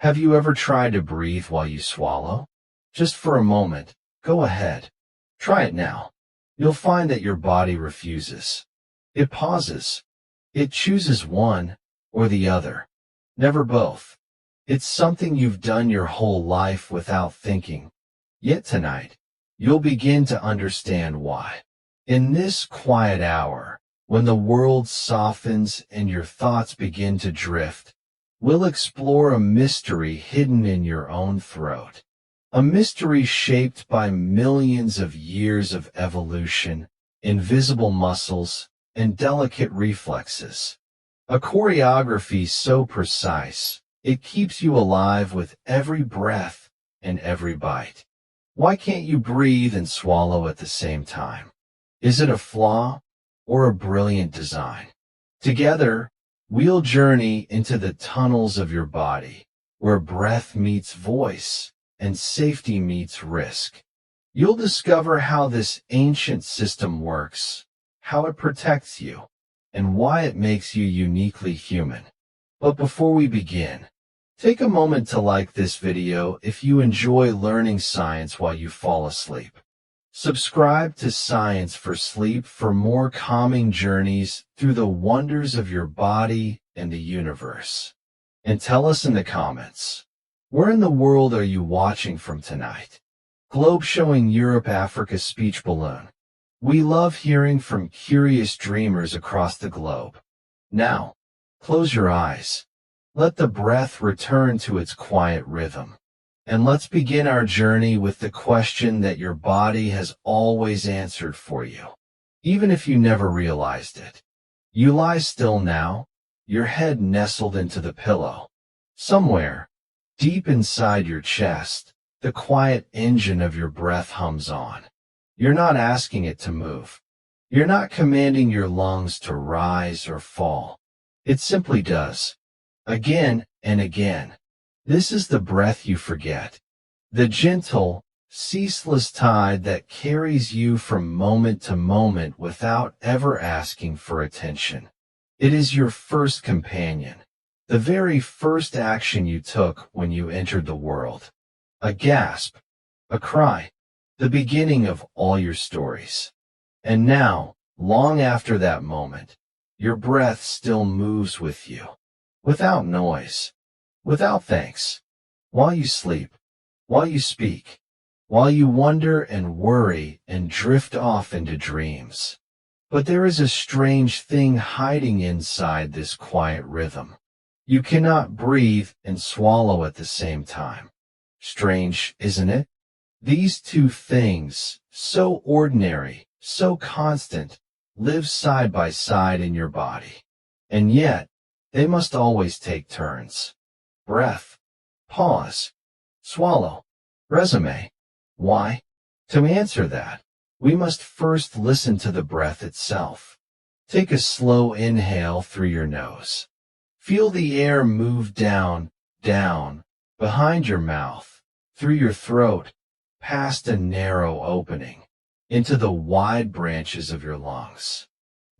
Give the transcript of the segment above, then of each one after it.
Have you ever tried to breathe while you swallow? Just for a moment, go ahead. Try it now. You'll find that your body refuses. It pauses. It chooses one or the other, never both. It's something you've done your whole life without thinking. Yet tonight, you'll begin to understand why. In this quiet hour, when the world softens and your thoughts begin to drift, we'll explore a mystery hidden in your own throat. A mystery shaped by millions of years of evolution, invisible muscles, and delicate reflexes. A choreography so precise, it keeps you alive with every breath and every bite. Why can't you breathe and swallow at the same time? Is it a flaw or a brilliant design? Together, we'll journey into the tunnels of your body, where breath meets voice and safety meets risk. You'll discover how this ancient system works, how it protects you, and why it makes you uniquely human. But before we begin, take a moment to like this video if you enjoy learning science while you fall asleep. Subscribe to Science for Sleep for more calming journeys through the wonders of your body and the universe. And tell us in the comments, where in the world are you watching from tonight? Globe showing Europe, Africa speech balloon. We love hearing from curious dreamers across the globe. Now, close your eyes. Let the breath return to its quiet rhythm. And let's begin our journey with the question that your body has always answered for you, even if you never realized it. You lie still now, your head nestled into the pillow. Somewhere, deep inside your chest, the quiet engine of your breath hums on. You're not asking it to move. You're not commanding your lungs to rise or fall. It simply does. Again and again. This is the breath you forget. The gentle, ceaseless tide that carries you from moment to moment without ever asking for attention. It is your first companion. The very first action you took when you entered the world. A gasp, a cry, the beginning of all your stories. And now, long after that moment, your breath still moves with you, without noise, without thanks, while you sleep, while you speak, while you wonder and worry and drift off into dreams. But there is a strange thing hiding inside this quiet rhythm. You cannot breathe and swallow at the same time. Strange, isn't it? These two things, so ordinary, so constant, live side by side in your body. And yet, they must always take turns. Breath, pause, swallow, resume. Why? To answer that, we must first listen to the breath itself. Take a slow inhale through your nose. Feel the air move down, behind your mouth, through your throat, past a narrow opening, into the wide branches of your lungs.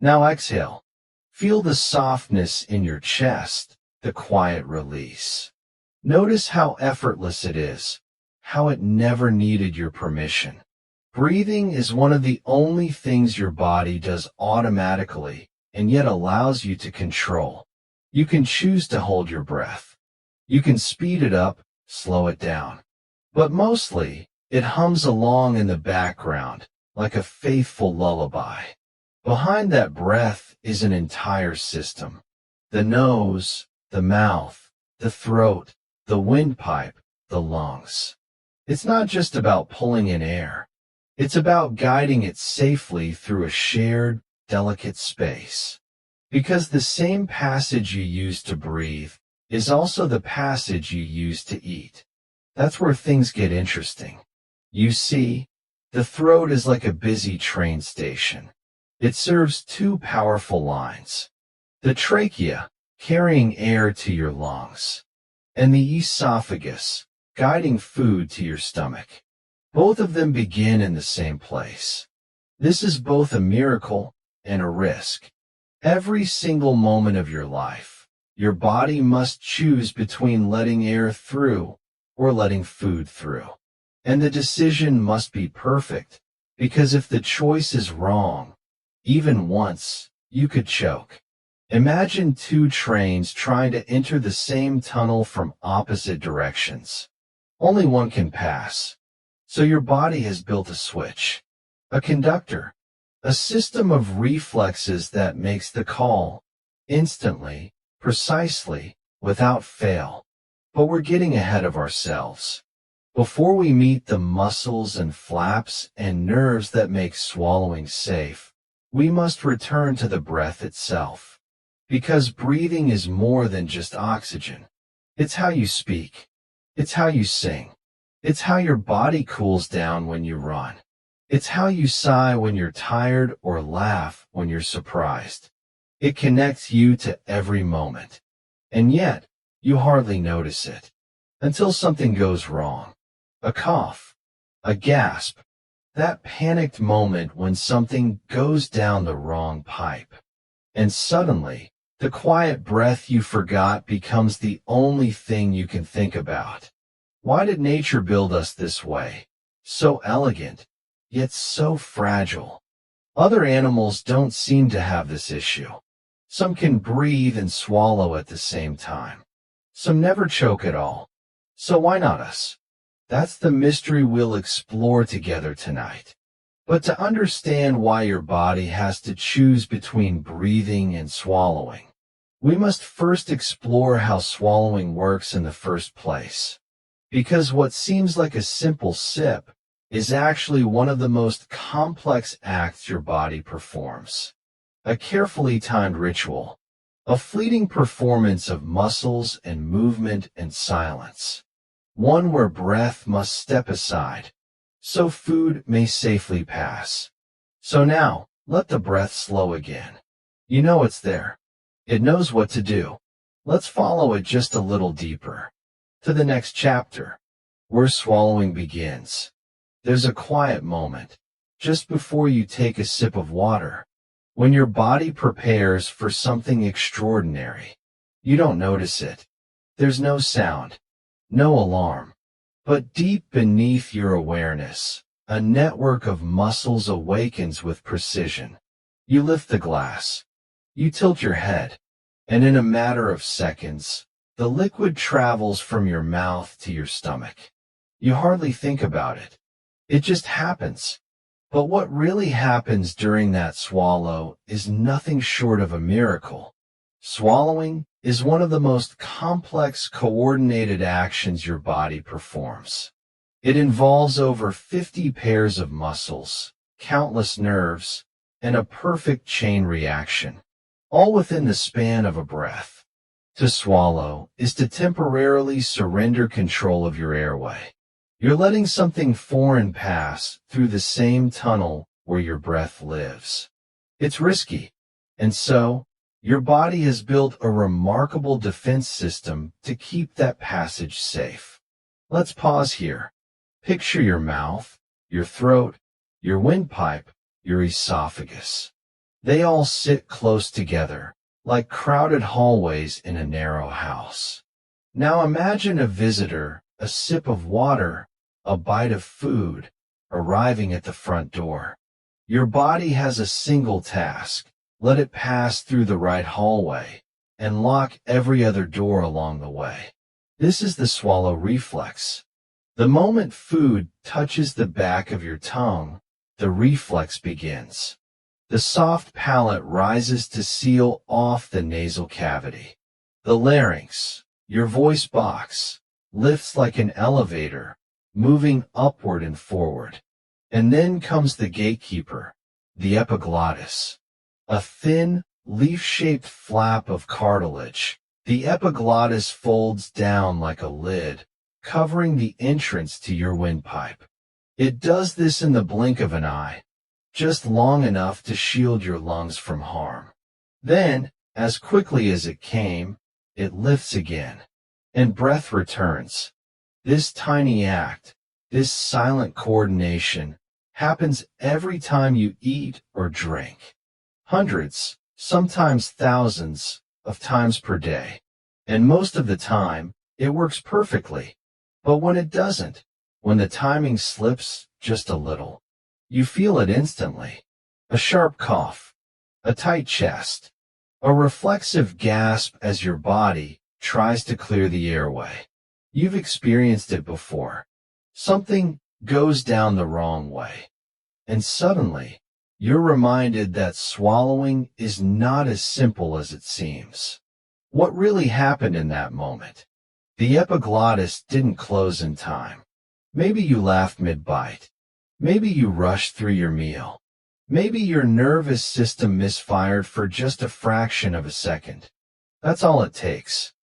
Now exhale. Feel the softness in your chest, the quiet release. Notice how effortless it is, how it never needed your permission. Breathing is one of the only things your body does automatically and yet allows you to control. You can choose to hold your breath. You can speed it up, slow it down. But mostly, it hums along in the background, like a faithful lullaby. Behind that breath is an entire system. The nose, the mouth, the throat, the windpipe, the lungs. It's not just about pulling in air. It's about guiding it safely through a shared, delicate space. Because the same passage you use to breathe is also the passage you use to eat. That's where things get interesting. You see, the throat is like a busy train station. It serves two powerful lines. The trachea, carrying air to your lungs, and the esophagus, guiding food to your stomach. Both of them begin in the same place. This is both a miracle and a risk. Every single moment of your life, Your body must choose between letting air through or letting food through. And the decision must be perfect, because if the choice is wrong, even once, you could choke. Imagine two trains trying to enter the same tunnel from opposite directions. Only one can pass. So your body has built a switch, a conductor, a system of reflexes that makes the call instantly, precisely, without fail. But we're getting ahead of ourselves. Before we meet the muscles and flaps and nerves that make swallowing safe, we must return to the breath itself. Because breathing is more than just oxygen. It's how you speak. It's how you sing. It's how your body cools down when you run. It's how you sigh when you're tired or laugh when you're surprised. It connects you to every moment. And yet, you hardly notice it. Until something goes wrong. A cough. A gasp. That panicked moment when something goes down the wrong pipe. And suddenly, the quiet breath you forgot becomes the only thing you can think about. Why did nature build us this way? So elegant, yet so fragile. Other animals don't seem to have this issue. Some can breathe and swallow at the same time. Some never choke at all. So why not us? That's the mystery we'll explore together tonight. But to understand why your body has to choose between breathing and swallowing, we must first explore how swallowing works in the first place. Because what seems like a simple sip is actually one of the most complex acts your body performs. A carefully timed ritual, a fleeting performance of muscles and movement and silence. One where breath must step aside, so food may safely pass. So now, let the breath slow again. You know it's there. It knows what to do. Let's follow it just a little deeper. To the next chapter, where swallowing begins. There's a quiet moment, just before you take a sip of water, when your body prepares for something extraordinary. You don't notice it. There's no sound, no alarm. But deep beneath your awareness, a network of muscles awakens with precision. You lift the glass. You tilt your head. And in a matter of seconds, the liquid travels from your mouth to your stomach. You hardly think about it. It just happens. But what really happens during that swallow is nothing short of a miracle. Swallowing is one of the most complex coordinated actions your body performs. It involves over 50 pairs of muscles, countless nerves, and a perfect chain reaction, all within the span of a breath. To swallow is to temporarily surrender control of your airway. You're letting something foreign pass through the same tunnel where your breath lives. It's risky, and so, your body has built a remarkable defense system to keep that passage safe. Let's pause here. Picture your mouth, your throat, your windpipe, your esophagus. They all sit close together, like crowded hallways in a narrow house. Now imagine a visitor, a sip of water, a bite of food, arriving at the front door. Your body has a single task. Let it pass through the right hallway and lock every other door along the way. This is the swallow reflex. The moment food touches the back of your tongue, the reflex begins. The soft palate rises to seal off the nasal cavity. The larynx, your voice box, lifts like an elevator, moving upward and forward. And then comes the gatekeeper, the epiglottis. A thin, leaf-shaped flap of cartilage. The epiglottis folds down like a lid, covering the entrance to your windpipe. It does this in the blink of an eye, just long enough to shield your lungs from harm. Then, as quickly as it came, it lifts again, and breath returns. This tiny act, this silent coordination, happens every time you eat or drink. Hundreds, sometimes thousands, of times per day. And most of the time, it works perfectly. But when it doesn't, when the timing slips just a little, you feel it instantly. A sharp cough, a tight chest, a reflexive gasp as your body tries to clear the airway. You've experienced it before. Something goes down the wrong way. And suddenly, you're reminded that swallowing is not as simple as it seems. What really happened in that moment? The epiglottis didn't close in time. Maybe you laughed mid-bite. Maybe you rushed through your meal. Maybe your nervous system misfired for just a fraction of a second. That's all it takes.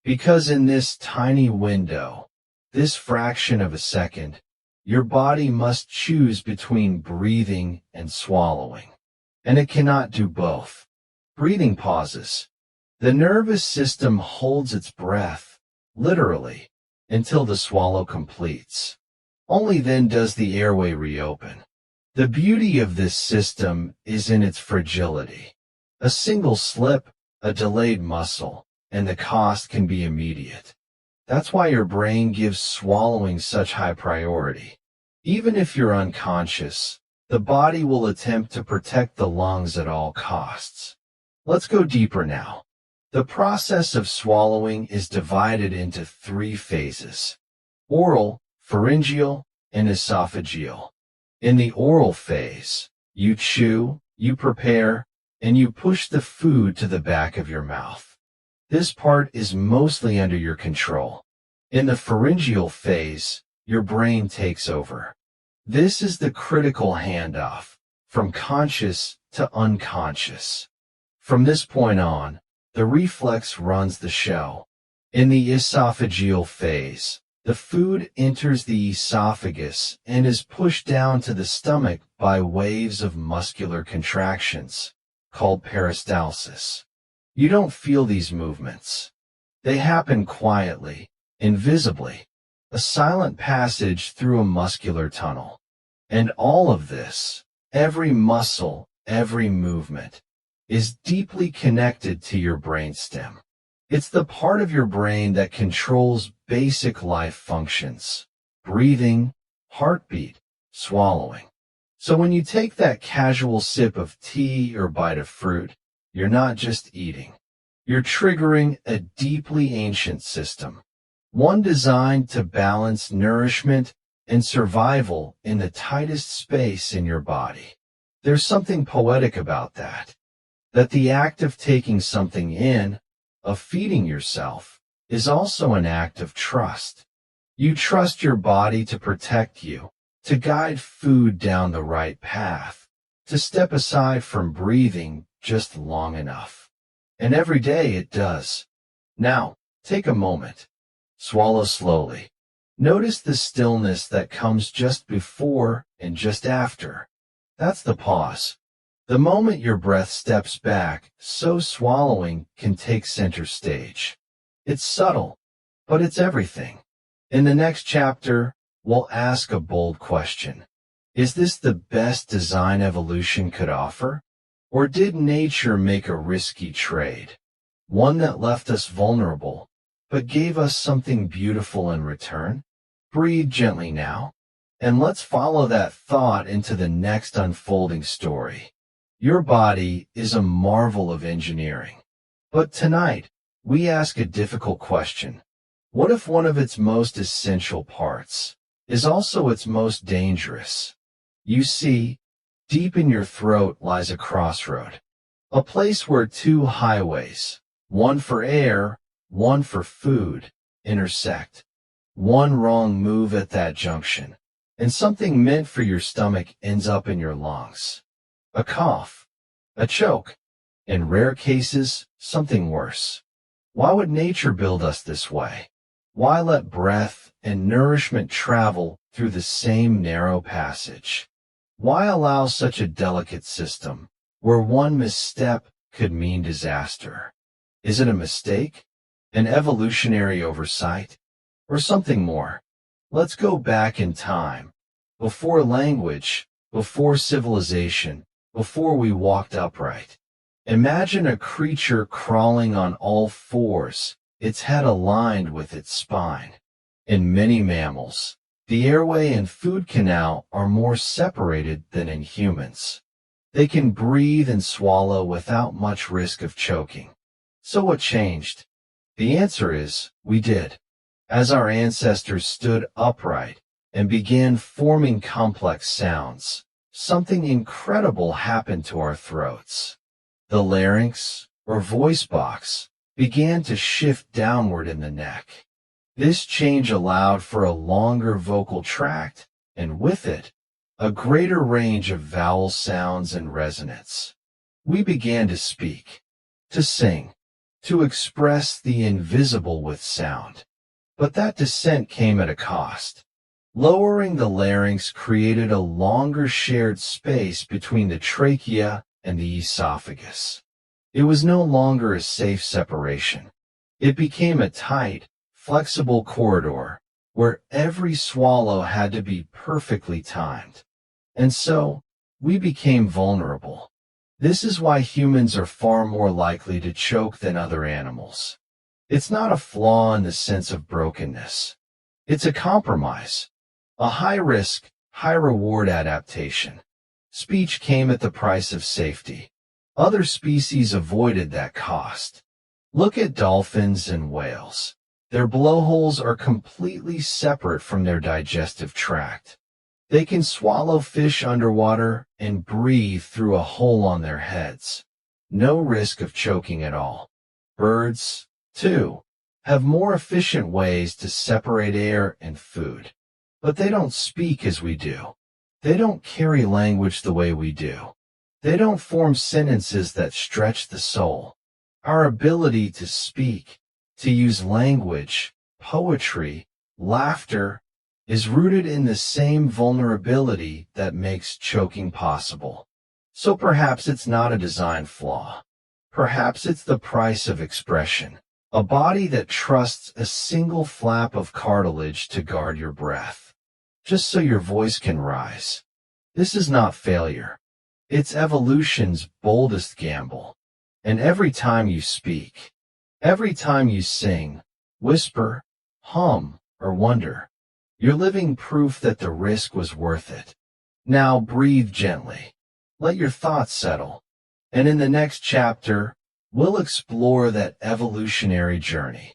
Because in this tiny window, this fraction of a second, your body must choose between breathing and swallowing. And it cannot do both. Breathing pauses. The nervous system holds its breath, literally, until the swallow completes. Only then does the airway reopen. The beauty of this system is in its fragility. A single slip, a delayed muscle, and the cost can be immediate. That's why your brain gives swallowing such high priority. Even if you're unconscious, the body will attempt to protect the lungs at all costs. Let's go deeper now. The process of swallowing is divided into 3 phases: oral, pharyngeal, and esophageal. In the oral phase, you chew, you prepare, and you push the food to the back of your mouth. This part is mostly under your control. In the pharyngeal phase, your brain takes over. This is the critical handoff, from conscious to unconscious. From this point on, the reflex runs the show. In the esophageal phase, the food enters the esophagus and is pushed down to the stomach by waves of muscular contractions, called peristalsis. You don't feel these movements. They happen quietly, invisibly, a silent passage through a muscular tunnel. And all of this, every muscle, every movement, is deeply connected to your brainstem. It's the part of your brain that controls basic life functions: breathing, heartbeat, swallowing. So when you take that casual sip of tea or bite of fruit, you're not just eating. You're triggering a deeply ancient system, one designed to balance nourishment and survival in the tightest space in your body. There's something poetic about that the act of taking something in, of feeding yourself, is also an act of trust. You trust your body to protect you, to guide food down the right path, to step aside from breathing just long enough. And every day it does. Now, take a moment. Swallow slowly. Notice the stillness that comes just before and just after. That's the pause. The moment your breath steps back, so swallowing can take center stage. It's subtle, but it's everything. In the next chapter, we'll ask a bold question. Is this the best design evolution could offer? Or did nature make a risky trade? One that left us vulnerable, but gave us something beautiful in return? Breathe gently now, and let's follow that thought into the next unfolding story. Your body is a marvel of engineering. But tonight, we ask a difficult question. What if one of its most essential parts is also its most dangerous? You see, deep in your throat lies a crossroad, a place where 2 highways, one for air, one for food, intersect. One wrong move at that junction, and something meant for your stomach ends up in your lungs. A cough, a choke, in rare cases, something worse. Why would nature build us this way? Why let breath and nourishment travel through the same narrow passage? Why allow such a delicate system, where one misstep could mean disaster? Is it a mistake? An evolutionary oversight? Or something more? Let's go back in time, before language, before civilization, before we walked upright. Imagine a creature crawling on all 4s, its head aligned with its spine. In many mammals, the airway and food canal are more separated than in humans. They can breathe and swallow without much risk of choking. So what changed? The answer is, we did. As our ancestors stood upright and began forming complex sounds, something incredible happened to our throats. The larynx, or voice box, began to shift downward in the neck. This change allowed for a longer vocal tract, and with it, a greater range of vowel sounds and resonance. We began to speak, to sing, to express the invisible with sound. But that descent came at a cost. Lowering the larynx created a longer shared space between the trachea and the esophagus. It was no longer a safe separation. It became a tight, flexible corridor where every swallow had to be perfectly timed. And so, we became vulnerable. This is why humans are far more likely to choke than other animals. It's not a flaw in the sense of brokenness. It's a compromise, a high-risk, high-reward adaptation. Speech came at the price of safety. Other species avoided that cost. Look at dolphins and whales. Their blowholes are completely separate from their digestive tract. They can swallow fish underwater and breathe through a hole on their heads. No risk of choking at all. Birds, too, have more efficient ways to separate air and food. But they don't speak as we do. They don't carry language the way we do. They don't form sentences that stretch the soul. Our ability to speak, to use language, poetry, laughter, is rooted in the same vulnerability that makes choking possible. So perhaps it's not a design flaw. Perhaps it's the price of expression. A body that trusts a single flap of cartilage to guard your breath, just so your voice can rise. This is not failure. It's evolution's boldest gamble. And every time you speak, every time you sing, whisper, hum, or wonder, you're living proof that the risk was worth it. Now breathe gently. Let your thoughts settle. And in the next chapter, we'll explore that evolutionary journey.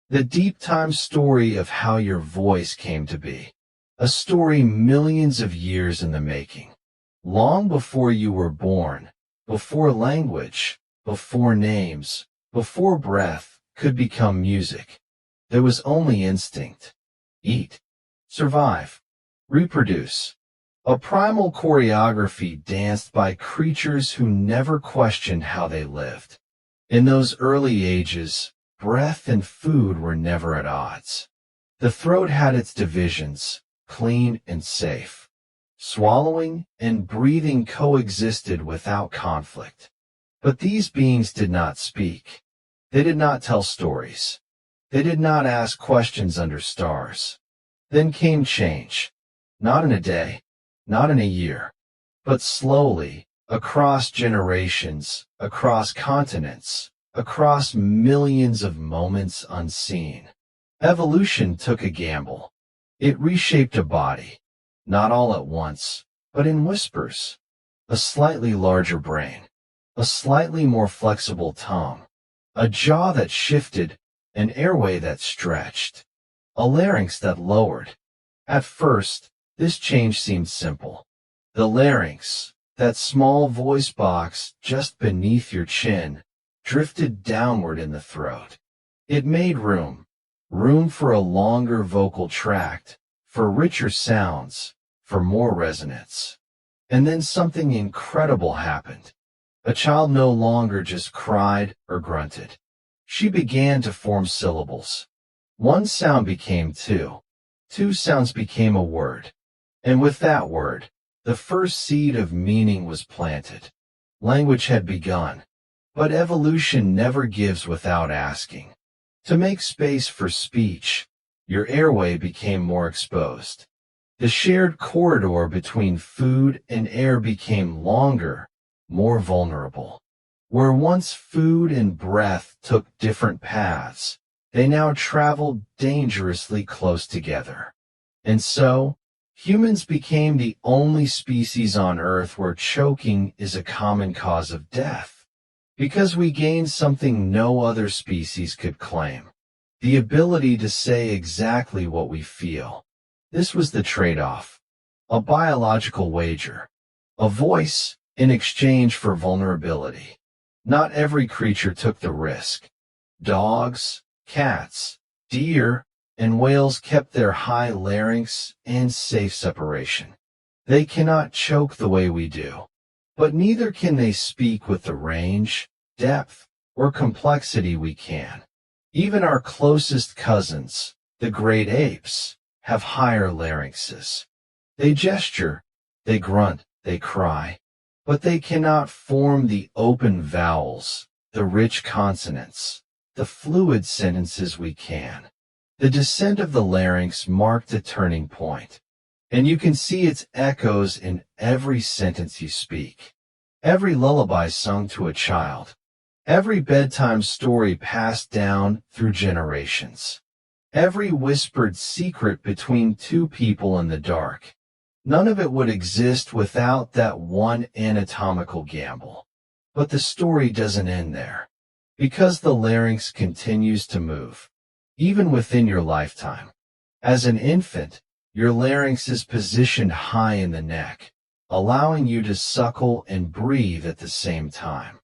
The deep time story of how your voice came to be. A story millions of years in the making. Long before you were born, before language, before names, before breath could become music, there was only instinct. Eat. Survive, reproduce. A primal choreography danced by creatures who never questioned how they lived. In those early ages, breath and food were never at odds. The throat had its divisions, clean and safe. Swallowing and breathing coexisted without conflict. But these beings did not speak. They did not tell stories. They did not ask questions under stars. Then came change, not in a day, not in a year, but slowly, across generations, across continents, across millions of moments unseen. Evolution took a gamble. It reshaped a body, not all at once, but in whispers. A slightly larger brain, a slightly more flexible tongue, a jaw that shifted, an airway that stretched. A larynx that lowered. At first, this change seemed simple. The larynx, that small voice box just beneath your chin, drifted downward in the throat. It made room for a longer vocal tract, for richer sounds, for more resonance. And then something incredible happened. A child no longer just cried or grunted. She began to form syllables. One sound became two. Two sounds became a word. And with that word, the first seed of meaning was planted. Language had begun. But evolution never gives without asking. To make space for speech, your airway became more exposed. The shared corridor between food and air became longer, more vulnerable. Where once food and breath took different paths, They now travel dangerously close together. And so, humans became the only species on Earth where choking is a common cause of death. Because we gained something no other species could claim: the ability to say exactly what we feel. This was the trade-off. A biological wager. A voice in exchange for vulnerability. Not every creature took the risk. Dogs, cats, deer, and whales kept their high larynx and safe separation. They cannot choke the way we do, but neither can they speak with the range, depth, or complexity we can. Even our closest cousins, the great apes, have higher larynxes. They gesture, they grunt, they cry, but they cannot form the open vowels, the rich consonants, the fluid sentences we can. The descent of the larynx marked a turning point, and you can see its echoes in every sentence you speak. Every lullaby sung to a child, every bedtime story passed down through generations, every whispered secret between two people in the dark. None of it would exist without that one anatomical gamble. But the story doesn't end there, because the larynx continues to move, even within your lifetime. As an infant, your larynx is positioned high in the neck, allowing you to suckle and breathe at the same time.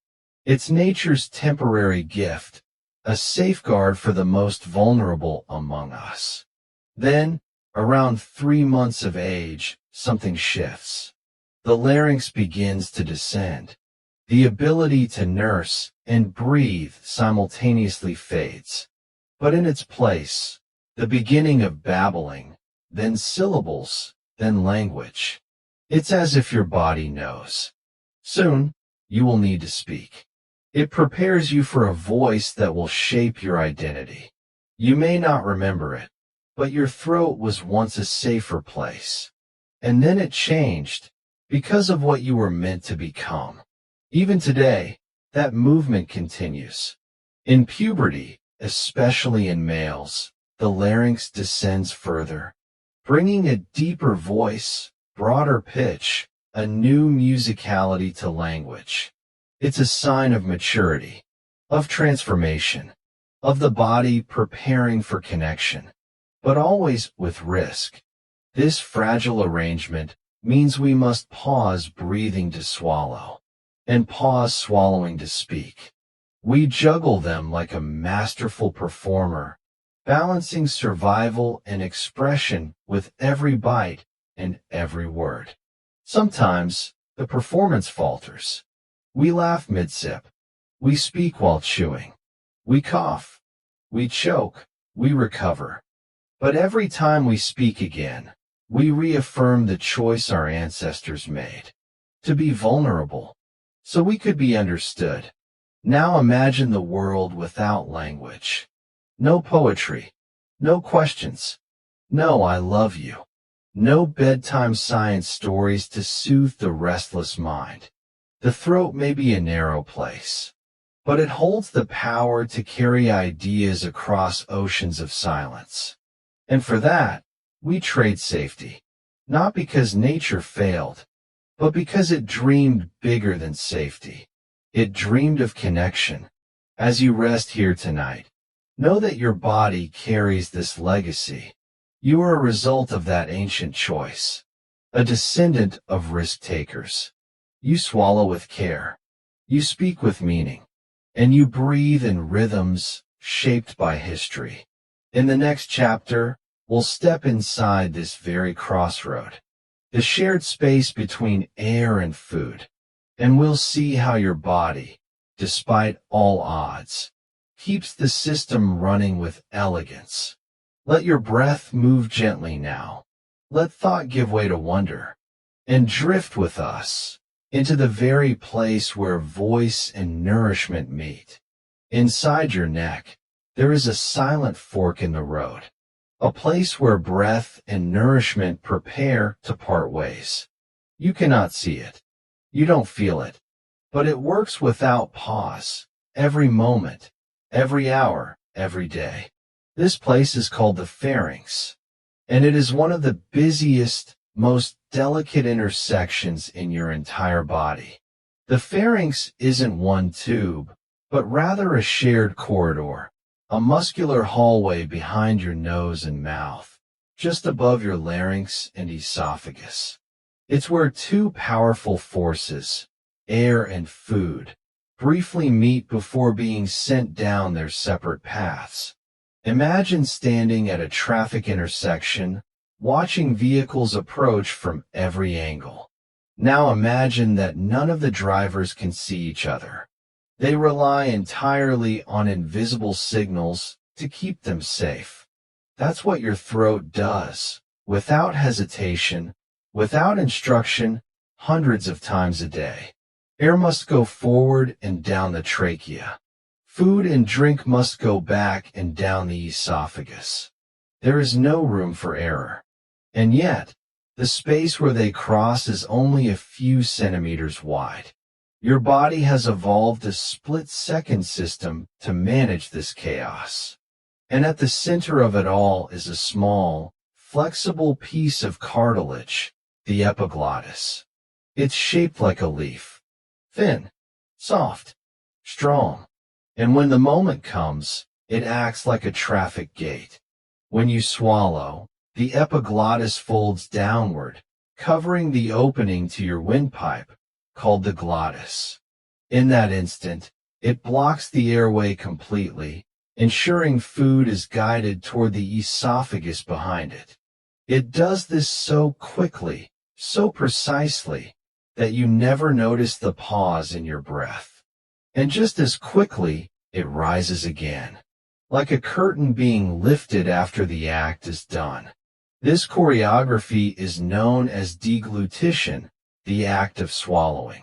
It's nature's temporary gift, a safeguard for the most vulnerable among us. Then, around 3 months of age, something shifts. The larynx begins to descend. The ability to nurse and breathe simultaneously fades. But in its place, the beginning of babbling, then syllables, then language. It's as if your body knows. Soon, you will need to speak. It prepares you for a voice that will shape your identity. You may not remember it, but your throat was once a safer place. And then it changed, because of what you were meant to become. Even today, that movement continues. In puberty, especially in males, the larynx descends further, bringing a deeper voice, broader pitch, a new musicality to language. It's a sign of maturity, of transformation, of the body preparing for connection, but always with risk. This fragile arrangement means we must pause breathing to swallow, and pause swallowing to speak. We juggle them like a masterful performer, balancing survival and expression with every bite and every word. Sometimes, the performance falters. We laugh mid-sip. We speak while chewing. We cough. We choke. We recover. But every time we speak again, we reaffirm the choice our ancestors made: to be vulnerable, so we could be understood. Now imagine the world without language. No poetry, no questions, no "I love you," no bedtime science stories to soothe the restless mind. The throat may be a narrow place, but it holds the power to carry ideas across oceans of silence. And for that, we trade safety, not because nature failed, but because it dreamed bigger than safety. It dreamed of connection. As you rest here tonight, know that your body carries this legacy. You are a result of that ancient choice, a descendant of risk-takers. You swallow with care, you speak with meaning, and you breathe in rhythms shaped by history. In the next chapter, we'll step inside this very crossroad, the shared space between air and food, and we'll see how your body, despite all odds, keeps the system running with elegance. Let your breath move gently now. Let thought give way to wonder, and drift with us into the very place where voice and nourishment meet. Inside your neck, there is a silent fork in the road, a place where breath and nourishment prepare to part ways. You cannot see it. You don't feel it. But it works without pause, every moment, every hour, every day. This place is called the pharynx, and it is one of the busiest, most delicate intersections in your entire body. The pharynx isn't one tube, but rather a shared corridor, a muscular hallway behind your nose and mouth, just above your larynx and esophagus. It's where two powerful forces, air and food, briefly meet before being sent down their separate paths. Imagine standing at a traffic intersection, watching vehicles approach from every angle. Now imagine that none of the drivers can see each other. They rely entirely on invisible signals to keep them safe. That's what your throat does, without hesitation, without instruction, hundreds of times a day. Air must go forward and down the trachea. Food and drink must go back and down the esophagus. There is no room for error. And yet, the space where they cross is only a few centimeters wide. Your body has evolved a split-second system to manage this chaos. And at the center of it all is a small, flexible piece of cartilage, the epiglottis. It's shaped like a leaf. Thin, soft, strong. And when the moment comes, it acts like a traffic gate. When you swallow, the epiglottis folds downward, covering the opening to your windpipe, called the glottis. In that instant, it blocks the airway completely, ensuring food is guided toward the esophagus behind it. It does this so quickly, so precisely, that you never notice the pause in your breath. And just as quickly, it rises again, like a curtain being lifted after the act is done. This choreography is known as deglutition, the act of swallowing.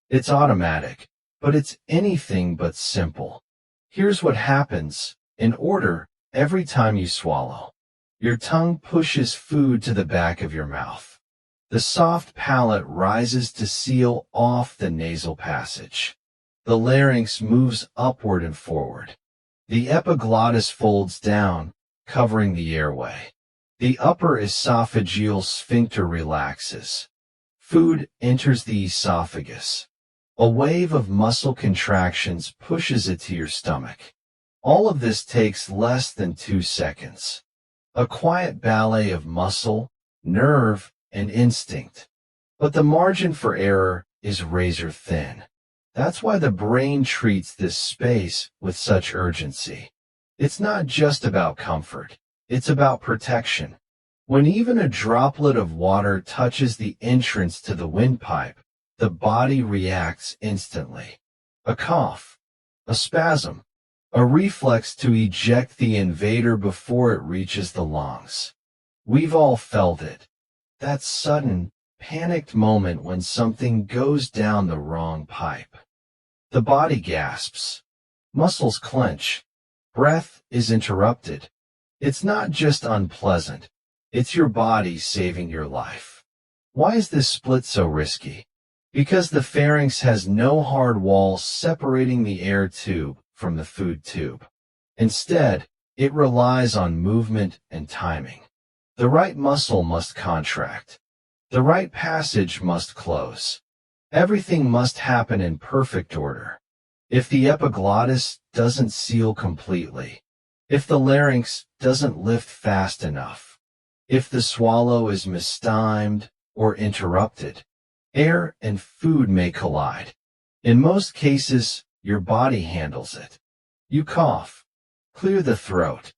It's automatic, but it's anything but simple. Here's what happens, in order, every time you swallow. Your tongue pushes food to the back of your mouth. The soft palate rises to seal off the nasal passage. The larynx moves upward and forward. The epiglottis folds down, covering the airway. The upper esophageal sphincter relaxes. Food enters the esophagus. A wave of muscle contractions pushes it to your stomach. All of this takes less than 2 seconds. A quiet ballet of muscle, nerve, and instinct. But the margin for error is razor thin. That's why the brain treats this space with such urgency. It's not just about comfort. It's about protection. When even a droplet of water touches the entrance to the windpipe, the body reacts instantly. A cough, a spasm, a reflex to eject the invader before it reaches the lungs. We've all felt it. That sudden, panicked moment when something goes down the wrong pipe. The body gasps. Muscles clench. Breath is interrupted. It's not just unpleasant. It's your body saving your life. Why is this split so risky? Because the pharynx has no hard wall separating the air tube from the food tube. Instead, it relies on movement and timing. The right muscle must contract. The right passage must close. Everything must happen in perfect order. If the epiglottis doesn't seal completely, if the larynx doesn't lift fast enough, if the swallow is mistimed or interrupted, air and food may collide. In most cases, your body handles it. You cough, clear the throat,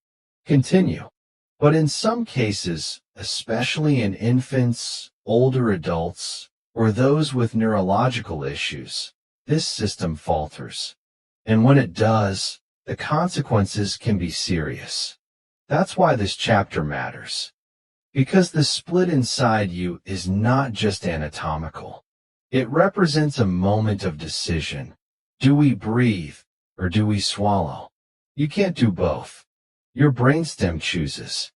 continue. But in some cases, especially in infants, older adults, or those with neurological issues, this system falters. And when it does, the consequences can be serious. That's why this chapter matters. Because the split inside you is not just anatomical. It represents a moment of decision. Do we breathe, or do we swallow? You can't do both. Your brainstem chooses.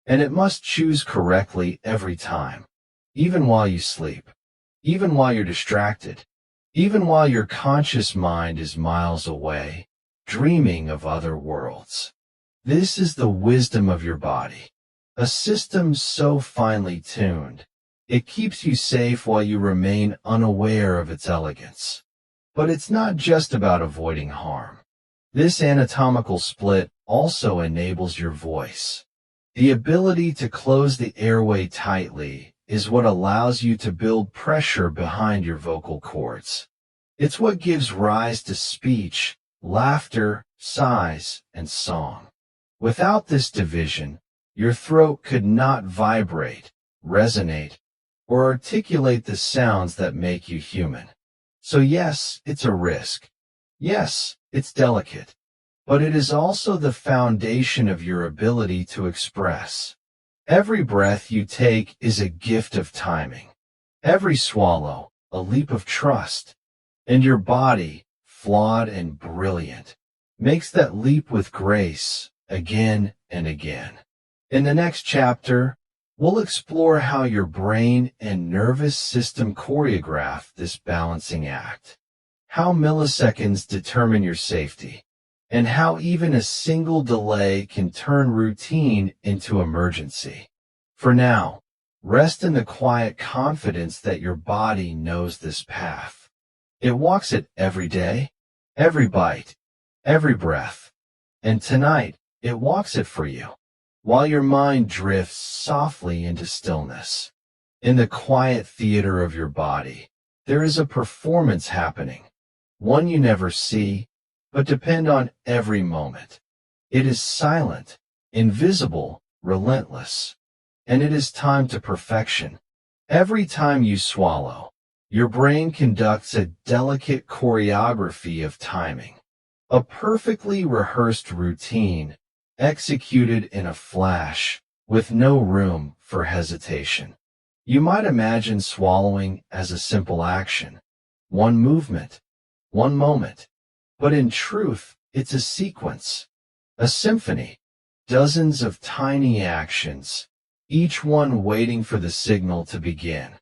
And it must choose correctly every time. Even while you sleep. Even while you're distracted. Even while your conscious mind is miles away, dreaming of other worlds. This is the wisdom of your body. A system so finely tuned, it keeps you safe while you remain unaware of its elegance. But it's not just about avoiding harm. This anatomical split also enables your voice. The ability to close the airway tightly is what allows you to build pressure behind your vocal cords. It's what gives rise to speech, laughter, sighs, and song. Without this division, your throat could not vibrate, resonate, or articulate the sounds that make you human. So yes, it's a risk. Yes, it's delicate. But it is also the foundation of your ability to express. Every breath you take is a gift of timing. Every swallow, a leap of trust. And your body, flawed and brilliant, makes that leap with grace again and again. In the next chapter, we'll explore how your brain and nervous system choreograph this balancing act, how milliseconds determine your safety, and how even a single delay can turn routine into emergency. For now, rest in the quiet confidence that your body knows this path. It walks it every day, every bite, every breath. And tonight, it walks it for you, while your mind drifts softly into stillness. In the quiet theater of your body, there is a performance happening, one you never see, but depend on every moment. It is silent, invisible, relentless, and it is timed to perfection. Every time you swallow, your brain conducts a delicate choreography of timing, a perfectly rehearsed routine executed in a flash with no room for hesitation. You might imagine swallowing as a simple action, one movement, one moment, but in truth, it's a sequence, a symphony, dozens of tiny actions, each one waiting for the signal to begin.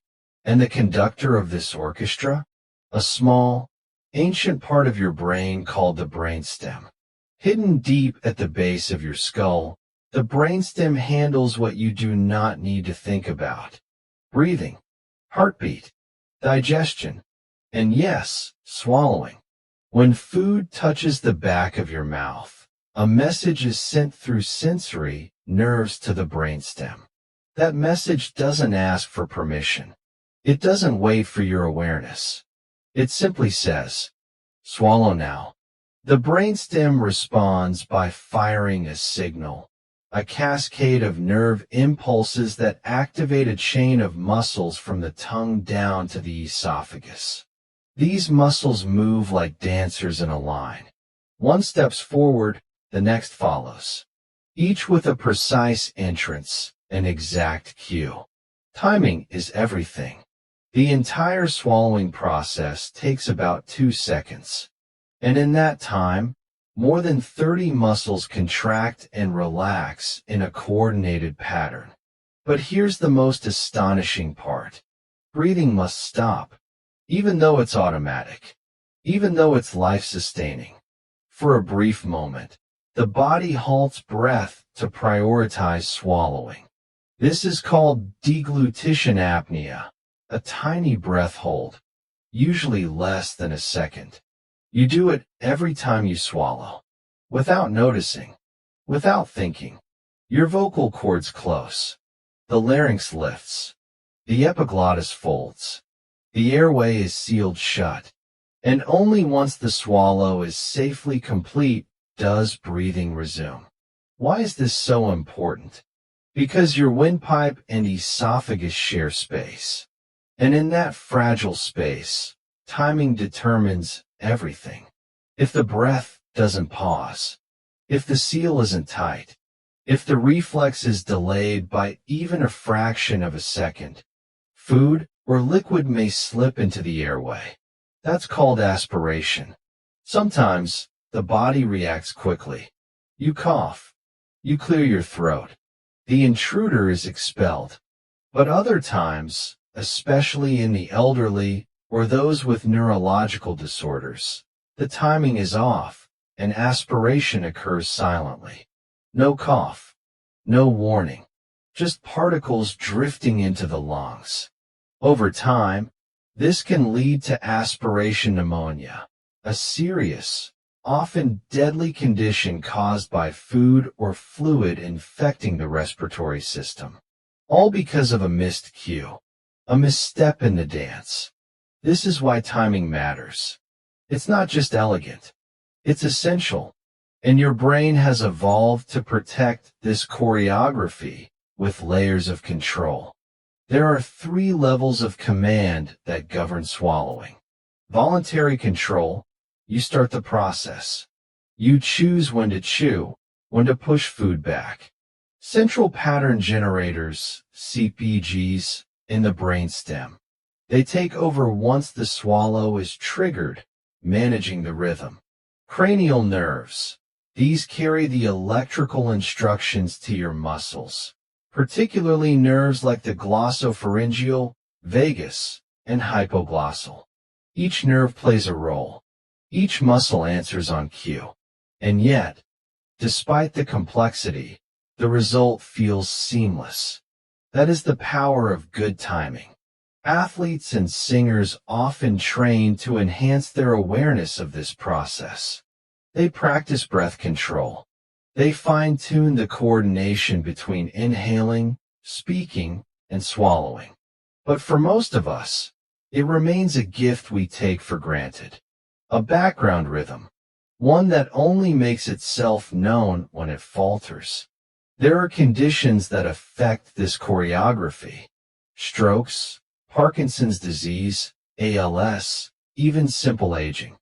And the conductor of this orchestra? A small, ancient part of your brain called the brainstem. Hidden deep at the base of your skull, the brainstem handles what you do not need to think about. Breathing, heartbeat, digestion, and yes, swallowing. When food touches the back of your mouth, a message is sent through sensory nerves to the brainstem. That message doesn't ask for permission. It doesn't wait for your awareness. It simply says, swallow now. The brainstem responds by firing a signal, a cascade of nerve impulses that activate a chain of muscles from the tongue down to the esophagus. These muscles move like dancers in a line. One steps forward, the next follows, each with a precise entrance, an exact cue. Timing is everything. The entire swallowing process takes about 2 seconds. And in that time, more than 30 muscles contract and relax in a coordinated pattern. But here's the most astonishing part. Breathing must stop, even though it's automatic, even though it's life-sustaining. For a brief moment, the body halts breath to prioritize swallowing. This is called deglutition apnea, a tiny breath hold, usually less than a second. You do it every time you swallow, without noticing, without thinking. Your vocal cords close, the larynx lifts, the epiglottis folds, the airway is sealed shut, and only once the swallow is safely complete does breathing resume. Why is this so important? Because your windpipe and esophagus share space. And in that fragile space, timing determines everything. If the breath doesn't pause, if the seal isn't tight, if the reflex is delayed by even a fraction of a second, food or liquid may slip into the airway. That's called aspiration. Sometimes, the body reacts quickly. You cough. You clear your throat. The intruder is expelled. But other times, especially in the elderly or those with neurological disorders, the timing is off, and aspiration occurs silently. No cough, no warning, just particles drifting into the lungs. Over time, this can lead to aspiration pneumonia, a serious, often deadly condition caused by food or fluid infecting the respiratory system. All because of a missed cue, a misstep in the dance. This is why timing matters. It's not just elegant, it's essential, and your brain has evolved to protect this choreography with layers of control. There are 3 levels of command that govern swallowing. Voluntary control, you start the process. You choose when to chew, when to push food back. Central pattern generators, CPGs, in the brainstem. They take over once the swallow is triggered, managing the rhythm. Cranial nerves. These carry the electrical instructions to your muscles, particularly nerves like the glossopharyngeal, vagus, and hypoglossal. Each nerve plays a role. Each muscle answers on cue. And yet, despite the complexity, the result feels seamless. That is the power of good timing. Athletes and singers often train to enhance their awareness of this process. They practice breath control. They fine-tune the coordination between inhaling, speaking, and swallowing. But for most of us, it remains a gift we take for granted. A background rhythm, one that only makes itself known when it falters. There are conditions that affect this choreography. Strokes, Parkinson's disease, ALS, even simple aging.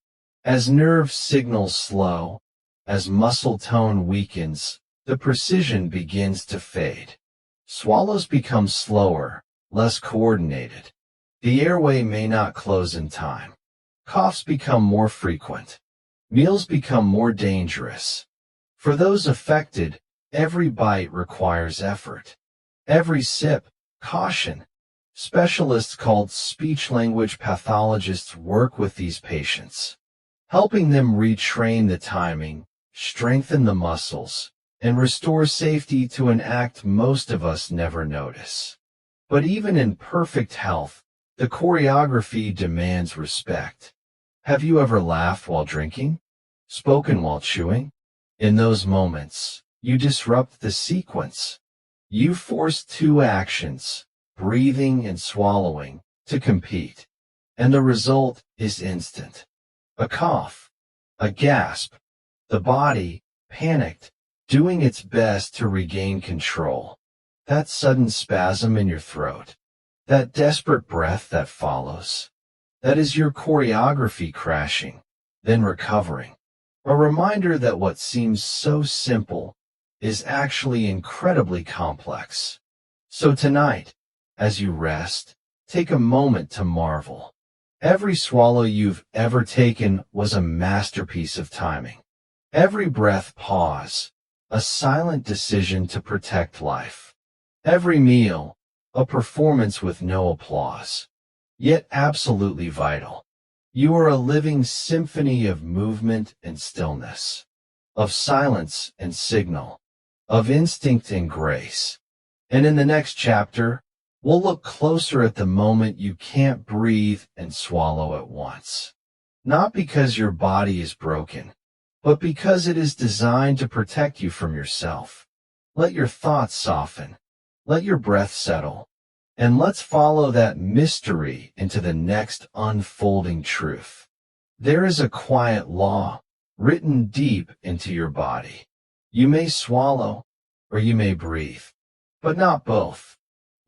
As nerve signals slow, as muscle tone weakens, the precision begins to fade. Swallows become slower, less coordinated. The airway may not close in time. Coughs become more frequent. Meals become more dangerous. For those affected, every bite requires effort. Every sip, caution. Specialists called speech-language pathologists work with these patients, helping them retrain the timing, strengthen the muscles, and restore safety to an act most of us never notice. But even in perfect health, the choreography demands respect. Have you ever laughed while drinking? Spoken while chewing? In those moments, you disrupt the sequence. You force 2 actions, breathing and swallowing, to compete. And the result is instant. A cough, a gasp, the body, panicked, doing its best to regain control. That sudden spasm in your throat, that desperate breath that follows, that is your choreography crashing, then recovering. A reminder that what seems so simple is actually incredibly complex. So tonight, as you rest, take a moment to marvel. Every swallow you've ever taken was a masterpiece of timing. Every breath pause, a silent decision to protect life. Every meal, a performance with no applause, yet absolutely vital. You are a living symphony of movement and stillness, of silence and signal, of instinct and grace. And in the next chapter, we'll look closer at the moment you can't breathe and swallow at once. Not because your body is broken, but because it is designed to protect you from yourself. Let your thoughts soften. Let your breath settle. And let's follow that mystery into the next unfolding truth. There is a quiet law written deep into your body. You may swallow or you may breathe, but not both.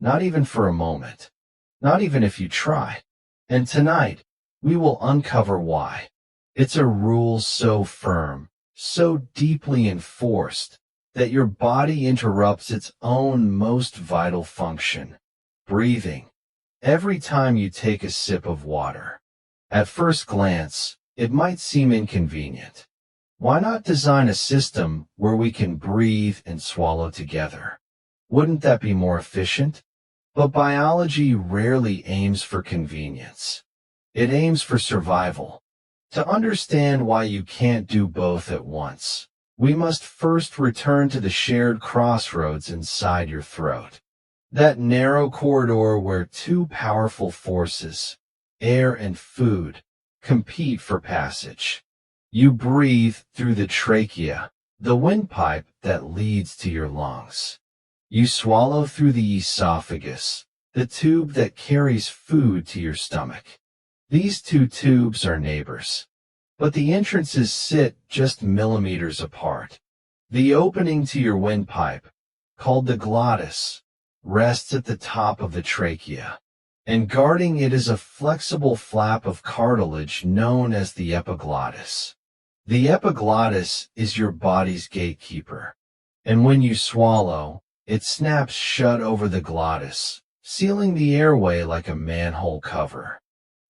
Not even for a moment. Not even if you try. And tonight, we will uncover why. It's a rule so firm, so deeply enforced, that your body interrupts its own most vital function, breathing, every time you take a sip of water. At first glance, it might seem inconvenient. Why not design a system where we can breathe and swallow together? Wouldn't that be more efficient? But biology rarely aims for convenience. It aims for survival. To understand why you can't do both at once, we must first return to the shared crossroads inside your throat. That narrow corridor where two powerful forces, air and food, compete for passage. You breathe through the trachea, the windpipe that leads to your lungs. You swallow through the esophagus, the tube that carries food to your stomach. These two tubes are neighbors, but the entrances sit just millimeters apart. The opening to your windpipe, called the glottis, rests at the top of the trachea, and guarding it is a flexible flap of cartilage known as the epiglottis. The epiglottis is your body's gatekeeper, and when you swallow, it snaps shut over the glottis, sealing the airway like a manhole cover.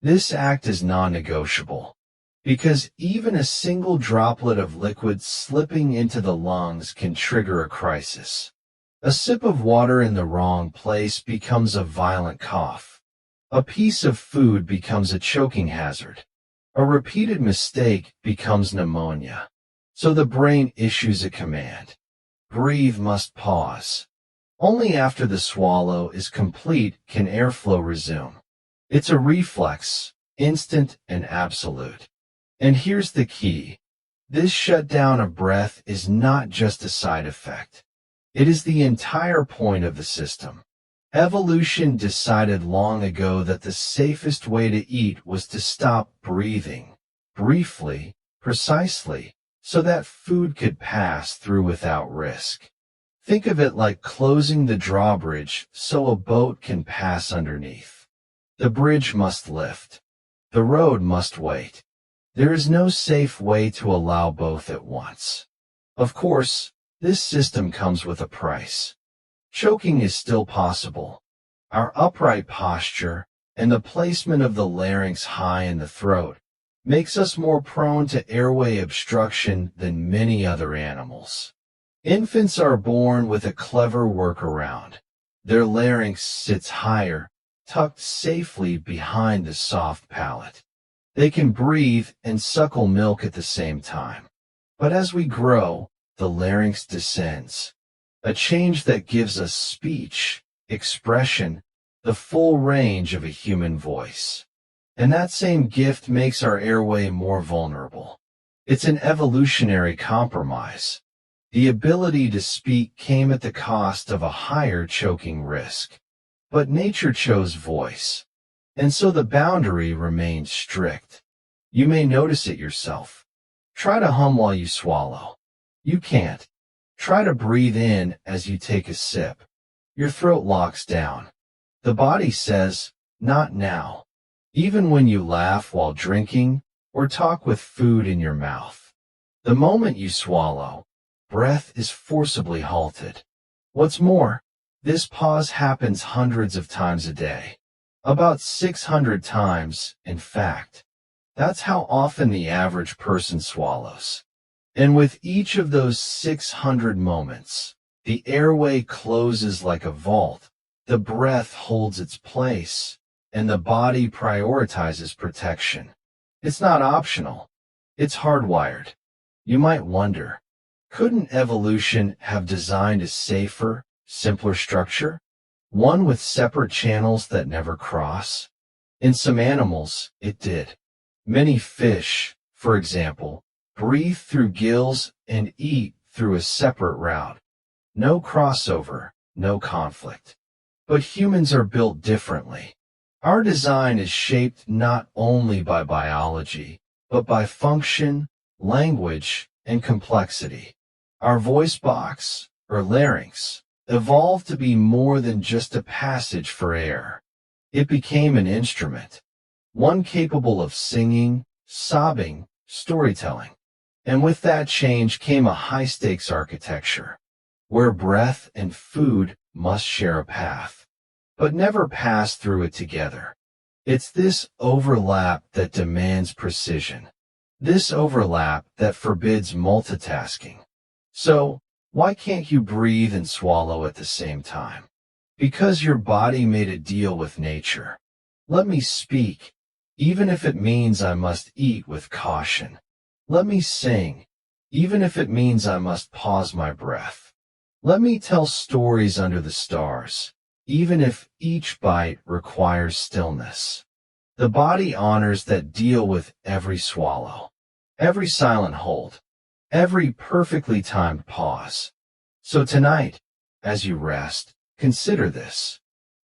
This act is non-negotiable, because even a single droplet of liquid slipping into the lungs can trigger a crisis. A sip of water in the wrong place becomes a violent cough. A piece of food becomes a choking hazard. A repeated mistake becomes pneumonia. So the brain issues a command. Breathe must pause. Only after the swallow is complete can airflow resume. It's a reflex, instant and absolute. And here's the key. This shutdown of breath is not just a side effect. It is the entire point of the system. Evolution decided long ago that the safest way to eat was to stop breathing, briefly, precisely, so that food could pass through without risk. Think of it like closing the drawbridge so a boat can pass underneath. The bridge must lift. The road must wait. There is no safe way to allow both at once. Of course, this system comes with a price. Choking is still possible. Our upright posture and the placement of the larynx high in the throat makes us more prone to airway obstruction than many other animals. Infants are born with a clever workaround. Their larynx sits higher, tucked safely behind the soft palate. They can breathe and suckle milk at the same time. But as we grow, the larynx descends, a change that gives us speech, expression, the full range of a human voice. And that same gift makes our airway more vulnerable. It's an evolutionary compromise. The ability to speak came at the cost of a higher choking risk. But nature chose voice. And so the boundary remains strict. You may notice it yourself. Try to hum while you swallow. You can't. Try to breathe in as you take a sip. Your throat locks down. The body says, not now. Even when you laugh while drinking or talk with food in your mouth. The moment you swallow, breath is forcibly halted. What's more, this pause happens hundreds of times a day. About 600 times, in fact. That's how often the average person swallows. And with each of those 600 moments, the airway closes like a vault, the breath holds its place, and the body prioritizes protection. It's not optional. It's hardwired. You might wonder, couldn't evolution have designed a safer, simpler structure? One with separate channels that never cross? In some animals, it did. Many fish, for example, breathe through gills and eat through a separate route. No crossover, no conflict. But humans are built differently. Our design is shaped not only by biology, but by function, language, and complexity. Our voice box, or larynx, evolved to be more than just a passage for air. It became an instrument, one capable of singing, sobbing, storytelling. And with that change came a high-stakes architecture, where breath and food must share a path, but never pass through it together. It's this overlap that demands precision, this overlap that forbids multitasking. So, why can't you breathe and swallow at the same time? Because your body made a deal with nature. Let me speak, even if it means I must eat with caution. Let me sing, even if it means I must pause my breath. Let me tell stories under the stars, even if each bite requires stillness. The body honors that deal with every swallow, every silent hold, every perfectly timed pause. So tonight, as you rest, consider this.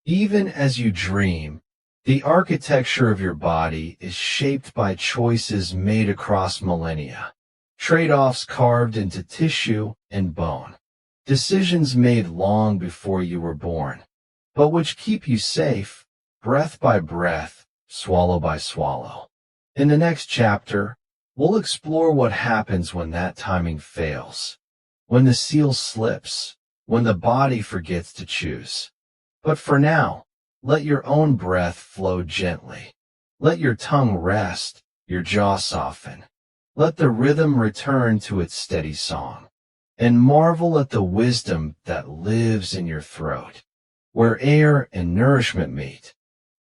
Even as you dream, the architecture of your body is shaped by choices made across millennia, trade-offs carved into tissue and bone, decisions made long before you were born, but which keep you safe, breath by breath, swallow by swallow. In the next chapter, we'll explore what happens when that timing fails, when the seal slips, when the body forgets to choose. But for now, let your own breath flow gently. Let your tongue rest, your jaw soften. Let the rhythm return to its steady song. And marvel at the wisdom that lives in your throat, where air and nourishment meet,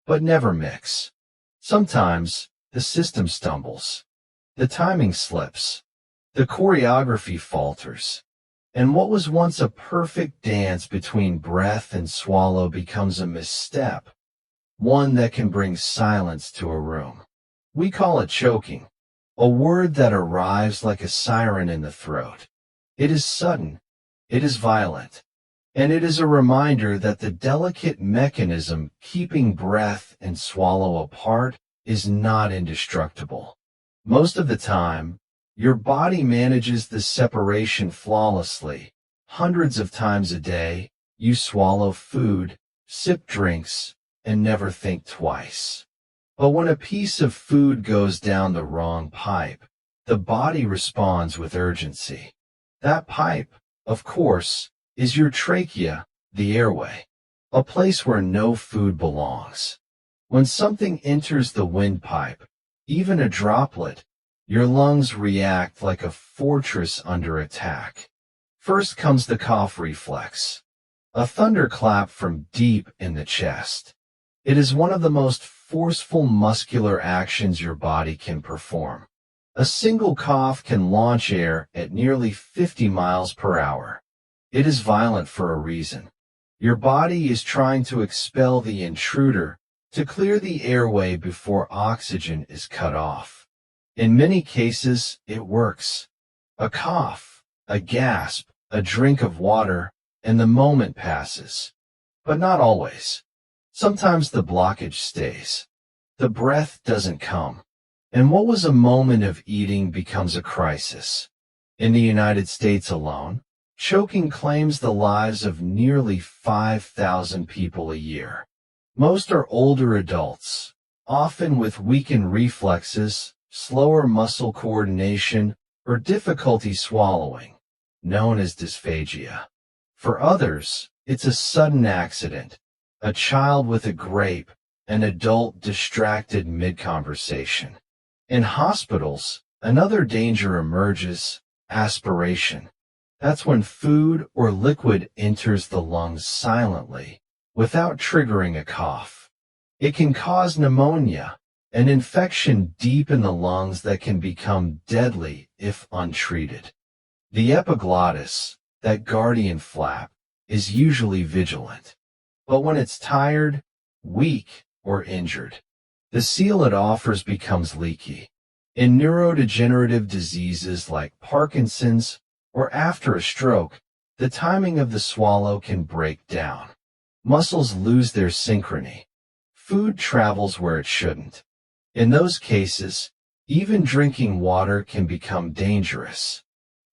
but never mix. Sometimes, the system stumbles. The timing slips. The choreography falters. And what was once a perfect dance between breath and swallow becomes a misstep, one that can bring silence to a room. We call it choking, a word that arrives like a siren in the throat. It is sudden, it is violent, and it is a reminder that the delicate mechanism keeping breath and swallow apart is not indestructible. Most of the time, your body manages the separation flawlessly. Hundreds of times a day, you swallow food, sip drinks, and never think twice. But when a piece of food goes down the wrong pipe, the body responds with urgency. That pipe, of course, is your trachea, the airway, a place where no food belongs. When something enters the windpipe, even a droplet, your lungs react like a fortress under attack. First comes the cough reflex, a thunderclap from deep in the chest. It is one of the most forceful muscular actions your body can perform. A single cough can launch air at nearly 50 miles per hour. It is violent for a reason. Your body is trying to expel the intruder, to clear the airway before oxygen is cut off. In many cases, it works. A cough, a gasp, a drink of water, and the moment passes. But not always. Sometimes the blockage stays. The breath doesn't come. And what was a moment of eating becomes a crisis. In the United States alone, choking claims the lives of nearly 5,000 people a year. Most are older adults, often with weakened reflexes, slower muscle coordination, or difficulty swallowing, known as dysphagia. For others, it's a sudden accident, a child with a grape, an adult distracted mid-conversation. In hospitals, another danger emerges, aspiration. That's when food or liquid enters the lungs silently, without triggering a cough. It can cause pneumonia, an infection deep in the lungs that can become deadly if untreated. The epiglottis, that guardian flap, is usually vigilant. But when it's tired, weak, or injured, the seal it offers becomes leaky. In neurodegenerative diseases like Parkinson's or after a stroke, the timing of the swallow can break down. Muscles lose their synchrony. Food travels where it shouldn't. In those cases, even drinking water can become dangerous.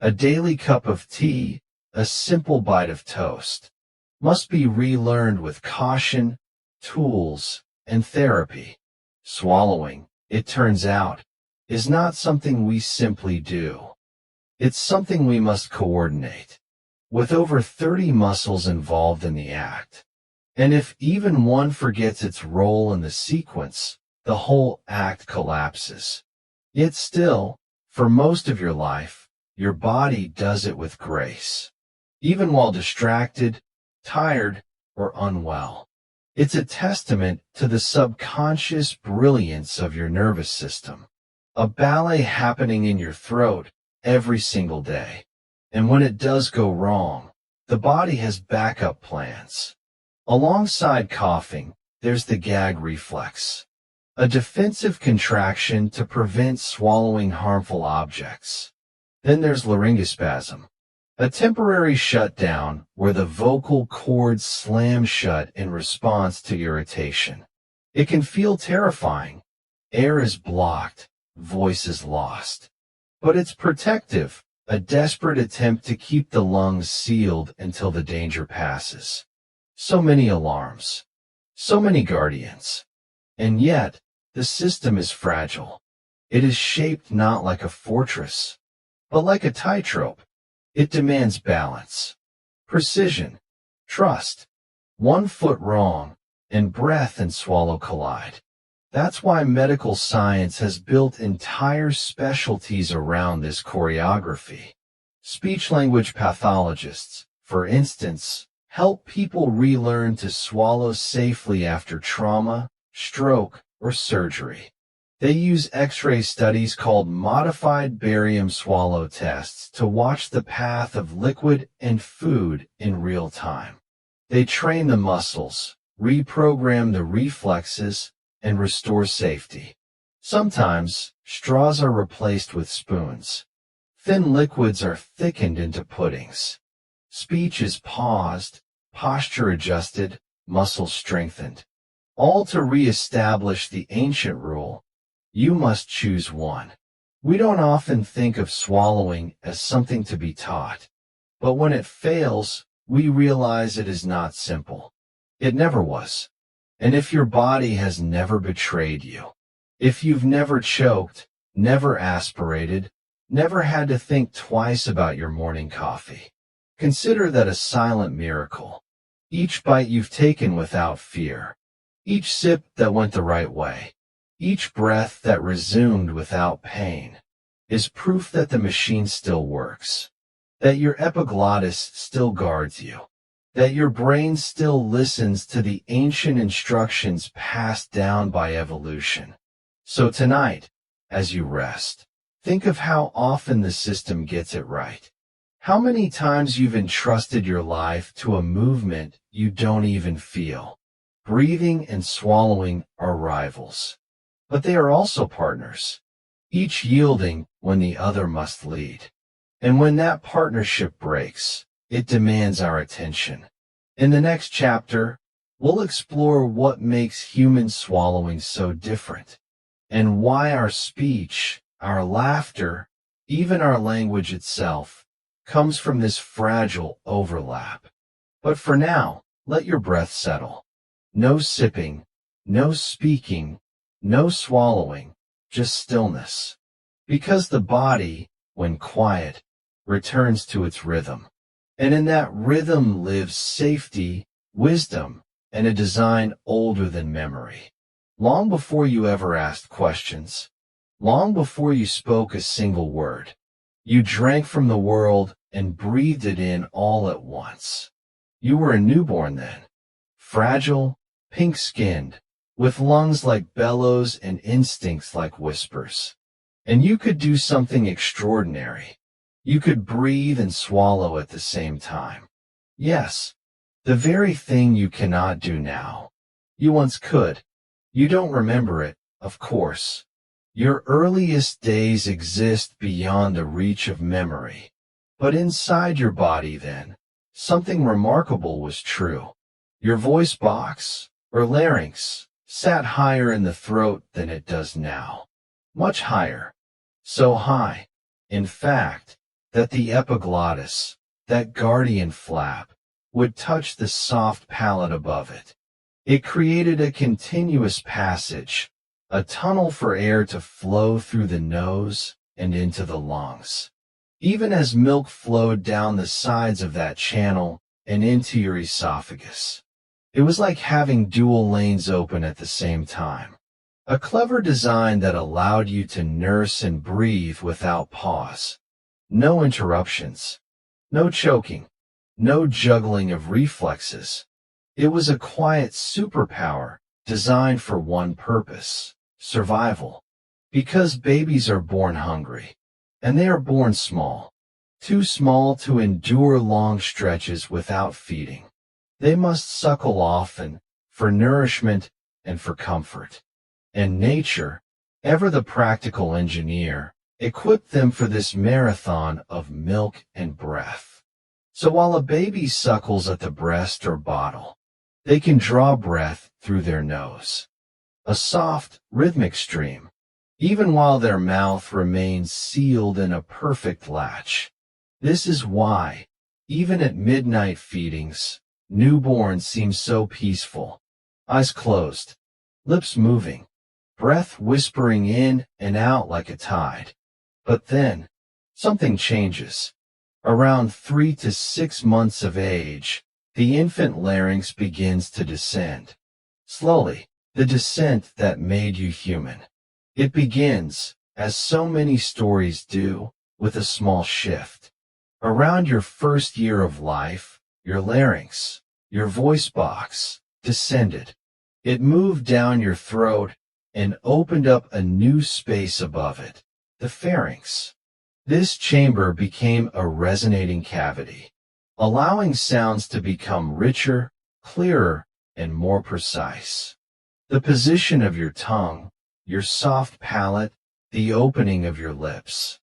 A daily cup of tea, a simple bite of toast, must be relearned with caution, tools, and therapy. Swallowing, it turns out, is not something we simply do. It's something we must coordinate, with over 30 muscles involved in the act. And if even one forgets its role in the sequence, the whole act collapses. Yet still, for most of your life, your body does it with grace. Even while distracted, tired, or unwell. It's a testament to the subconscious brilliance of your nervous system. A ballet happening in your throat, every single day. And when it does go wrong, the body has backup plans. Alongside coughing, there's the gag reflex, a defensive contraction to prevent swallowing harmful objects. Then there's laryngospasm, a temporary shutdown where the vocal cords slam shut in response to irritation. It can feel terrifying. Air is blocked, voice is lost. But it's protective, a desperate attempt to keep the lungs sealed until the danger passes. So many alarms, so many guardians. And yet, the system is fragile. It is shaped not like a fortress, but like a tightrope. It demands balance, precision, trust. One foot wrong, and breath and swallow collide. That's why medical science has built entire specialties around this choreography. Speech-language pathologists, for instance, help people relearn to swallow safely after trauma, stroke, or surgery. They use X-ray studies called modified barium swallow tests to watch the path of liquid and food in real time. They train the muscles, reprogram the reflexes, and restore safety. Sometimes, straws are replaced with spoons. Thin liquids are thickened into puddings. Speech is paused, posture adjusted, muscles strengthened. All to re-establish the ancient rule: you must choose one. We don't often think of swallowing as something to be taught. But when it fails, we realize it is not simple. It never was. And if your body has never betrayed you, if you've never choked, never aspirated, never had to think twice about your morning coffee, consider that a silent miracle. Each bite you've taken without fear, each sip that went the right way, each breath that resumed without pain, is proof that the machine still works, that your epiglottis still guards you, that your brain still listens to the ancient instructions passed down by evolution. So tonight, as you rest, think of how often the system gets it right. How many times you've entrusted your life to a movement you don't even feel. Breathing and swallowing are rivals, but they are also partners, each yielding when the other must lead. And when that partnership breaks, it demands our attention. In the next chapter, we'll explore what makes human swallowing so different, and why our speech, our laughter, even our language itself, comes from this fragile overlap. But for now, let your breath settle. No sipping, no speaking, no swallowing, just stillness. Because the body, when quiet, returns to its rhythm. And in that rhythm lives safety, wisdom, and a design older than memory. Long before you ever asked questions, long before you spoke a single word, you drank from the world and breathed it in all at once. You were a newborn then, fragile, pink-skinned, with lungs like bellows and instincts like whispers. And you could do something extraordinary. You could breathe and swallow at the same time. Yes, the very thing you cannot do now. You once could. You don't remember it, of course. Your earliest days exist beyond the reach of memory. But inside your body then, something remarkable was true. Your voice box, or larynx, sat higher in the throat than it does now. Much higher. So high, in fact, that the epiglottis, that guardian flap, would touch the soft palate above it. It created a continuous passage, a tunnel for air to flow through the nose and into the lungs. Even as milk flowed down the sides of that channel and into your esophagus. It was like having dual lanes open at the same time. A clever design that allowed you to nurse and breathe without pause. No interruptions. No choking. No juggling of reflexes. It was a quiet superpower designed for one purpose: survival. Because babies are born hungry. and they are born small, too small to endure long stretches without feeding. They must suckle often, for nourishment and for comfort. And nature, ever the practical engineer, equipped them for this marathon of milk and breath. So while a baby suckles at the breast or bottle, they can draw breath through their nose. A soft, rhythmic stream, even while their mouth remains sealed in a perfect latch. This is why, even at midnight feedings, newborns seem so peaceful, eyes closed, lips moving, breath whispering in and out like a tide. But then, something changes. Around 3 to 6 months of age, the infant larynx begins to descend. Slowly, the descent that made you human. It begins, as so many stories do, with a small shift. Around your first year of life, your larynx, your voice box, descended. It moved down your throat and opened up a new space above it, the pharynx. This chamber became a resonating cavity, allowing sounds to become richer, clearer, and more precise. The position of your tongue, your soft palate, the opening of your lips.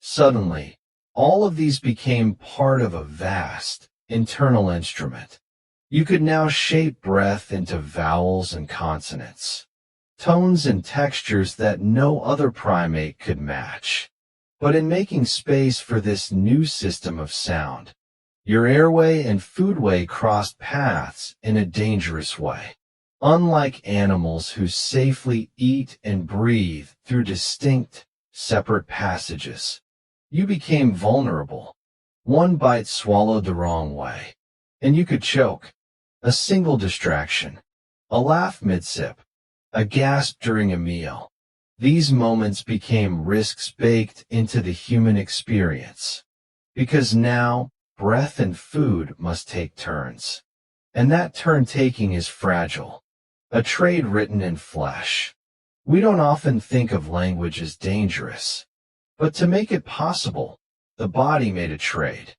Suddenly, all of these became part of a vast, internal instrument. You could now shape breath into vowels and consonants, tones and textures that no other primate could match. But in making space for this new system of sound, your airway and foodway crossed paths in a dangerous way. Unlike animals who safely eat and breathe through distinct, separate passages, you became vulnerable. One bite swallowed the wrong way, and you could choke. A single distraction, a laugh mid-sip, a gasp during a meal. These moments became risks baked into the human experience. Because now, breath and food must take turns. And that turn-taking is fragile. A trade written in flesh. We don't often think of language as dangerous. But to make it possible, the body made a trade.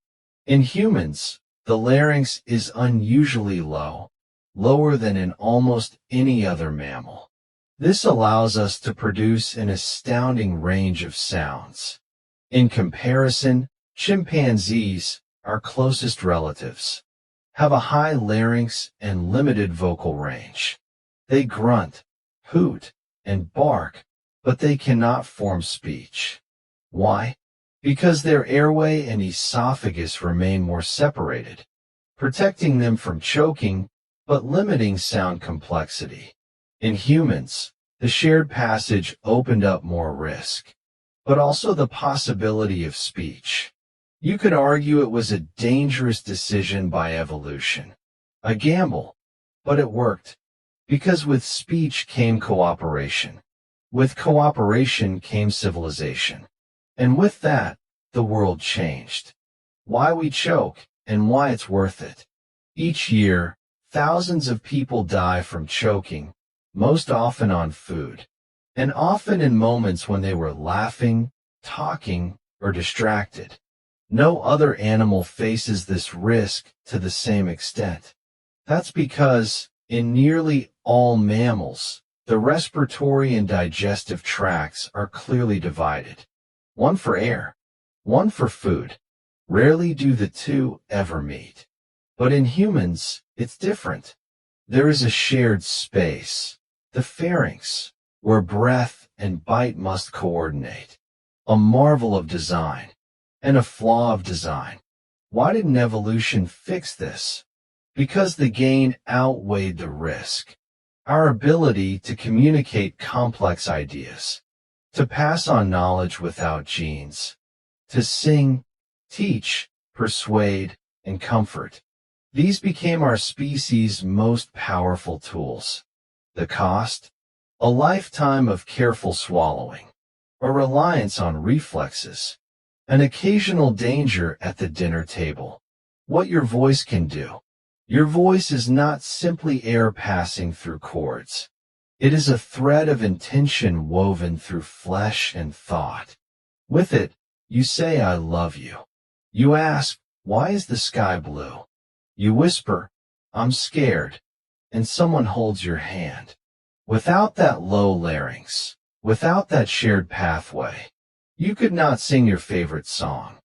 In humans, the larynx is unusually low, lower than in almost any other mammal. This allows us to produce an astounding range of sounds. In comparison, chimpanzees, our closest relatives, have a high larynx and limited vocal range. They grunt, hoot, and bark, but they cannot form speech. Why? Because their airway and esophagus remain more separated, protecting them from choking, but limiting sound complexity. In humans, the shared passage opened up more risk, but also the possibility of speech. You could argue it was a dangerous decision by evolution, a gamble, but it worked, because with speech came cooperation. With cooperation came civilization. And with that, the world changed. Why we choke and why it's worth it. Each year, thousands of people die from choking, most often on food, and often in moments when they were laughing, talking, or distracted. No other animal faces this risk to the same extent. That's because, in nearly all mammals, the respiratory and digestive tracts are clearly divided. One for air, one for food. Rarely do the two ever meet. But in humans, it's different. There is a shared space, the pharynx, where breath and bite must coordinate. A marvel of design, and a flaw of design. Why didn't evolution fix this? Because the gain outweighed the risk. Our ability to communicate complex ideas, to pass on knowledge without genes, to sing, teach, persuade, and comfort. These became our species' most powerful tools. The cost? A lifetime of careful swallowing, a reliance on reflexes, an occasional danger at the dinner table. What your voice can do. Your voice is not simply air passing through cords. It is a thread of intention woven through flesh and thought. With it, You say, I love you. You ask, why is the sky blue? You whisper, I'm scared, and someone holds your hand. Without that low larynx, without that shared pathway, you could not sing your favorite song.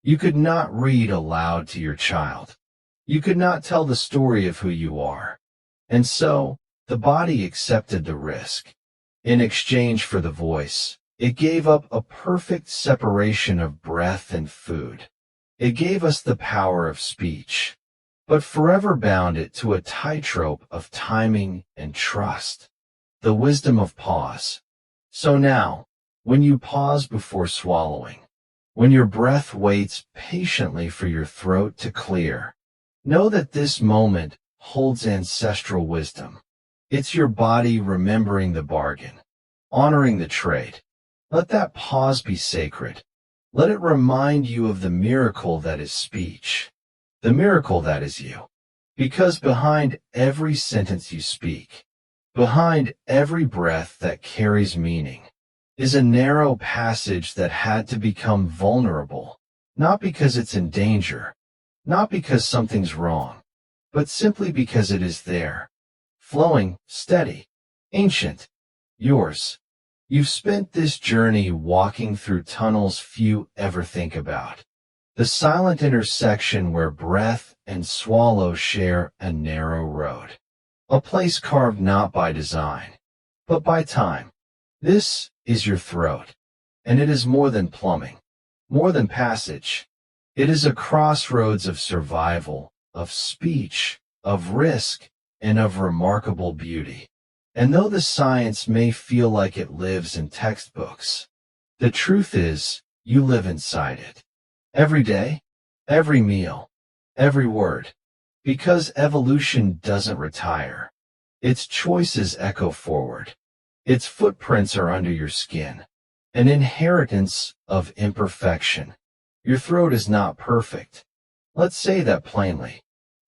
You could not read aloud to your child. You could not tell the story of who you are. And so, the body accepted the risk. In exchange for the voice, it gave up a perfect separation of breath and food. It gave us the power of speech, but forever bound it to a tightrope of timing and trust. The wisdom of pause. So now, when you pause before swallowing, when your breath waits patiently for your throat to clear, know that this moment holds ancestral wisdom. It's your body remembering the bargain, honoring the trade. Let that pause be sacred. Let it remind you of the miracle that is speech, the miracle that is you. Because behind every sentence you speak, behind every breath that carries meaning, is a narrow passage that had to become vulnerable, not because it's in danger, not because something's wrong, but simply because it is there, flowing, steady, ancient, yours. You've spent this journey walking through tunnels few ever think about, the silent intersection where breath and swallow share a narrow road, a place carved not by design, but by time. This is your throat, and it is more than plumbing, more than passage. It is a crossroads of survival, of speech, of risk, and of remarkable beauty. And though the science may feel like it lives in textbooks, the truth is, you live inside it. Every day, every meal, every word. Because evolution doesn't retire. Its choices echo forward. Its footprints are under your skin. An inheritance of imperfection. Your throat is not perfect. Let's say that plainly.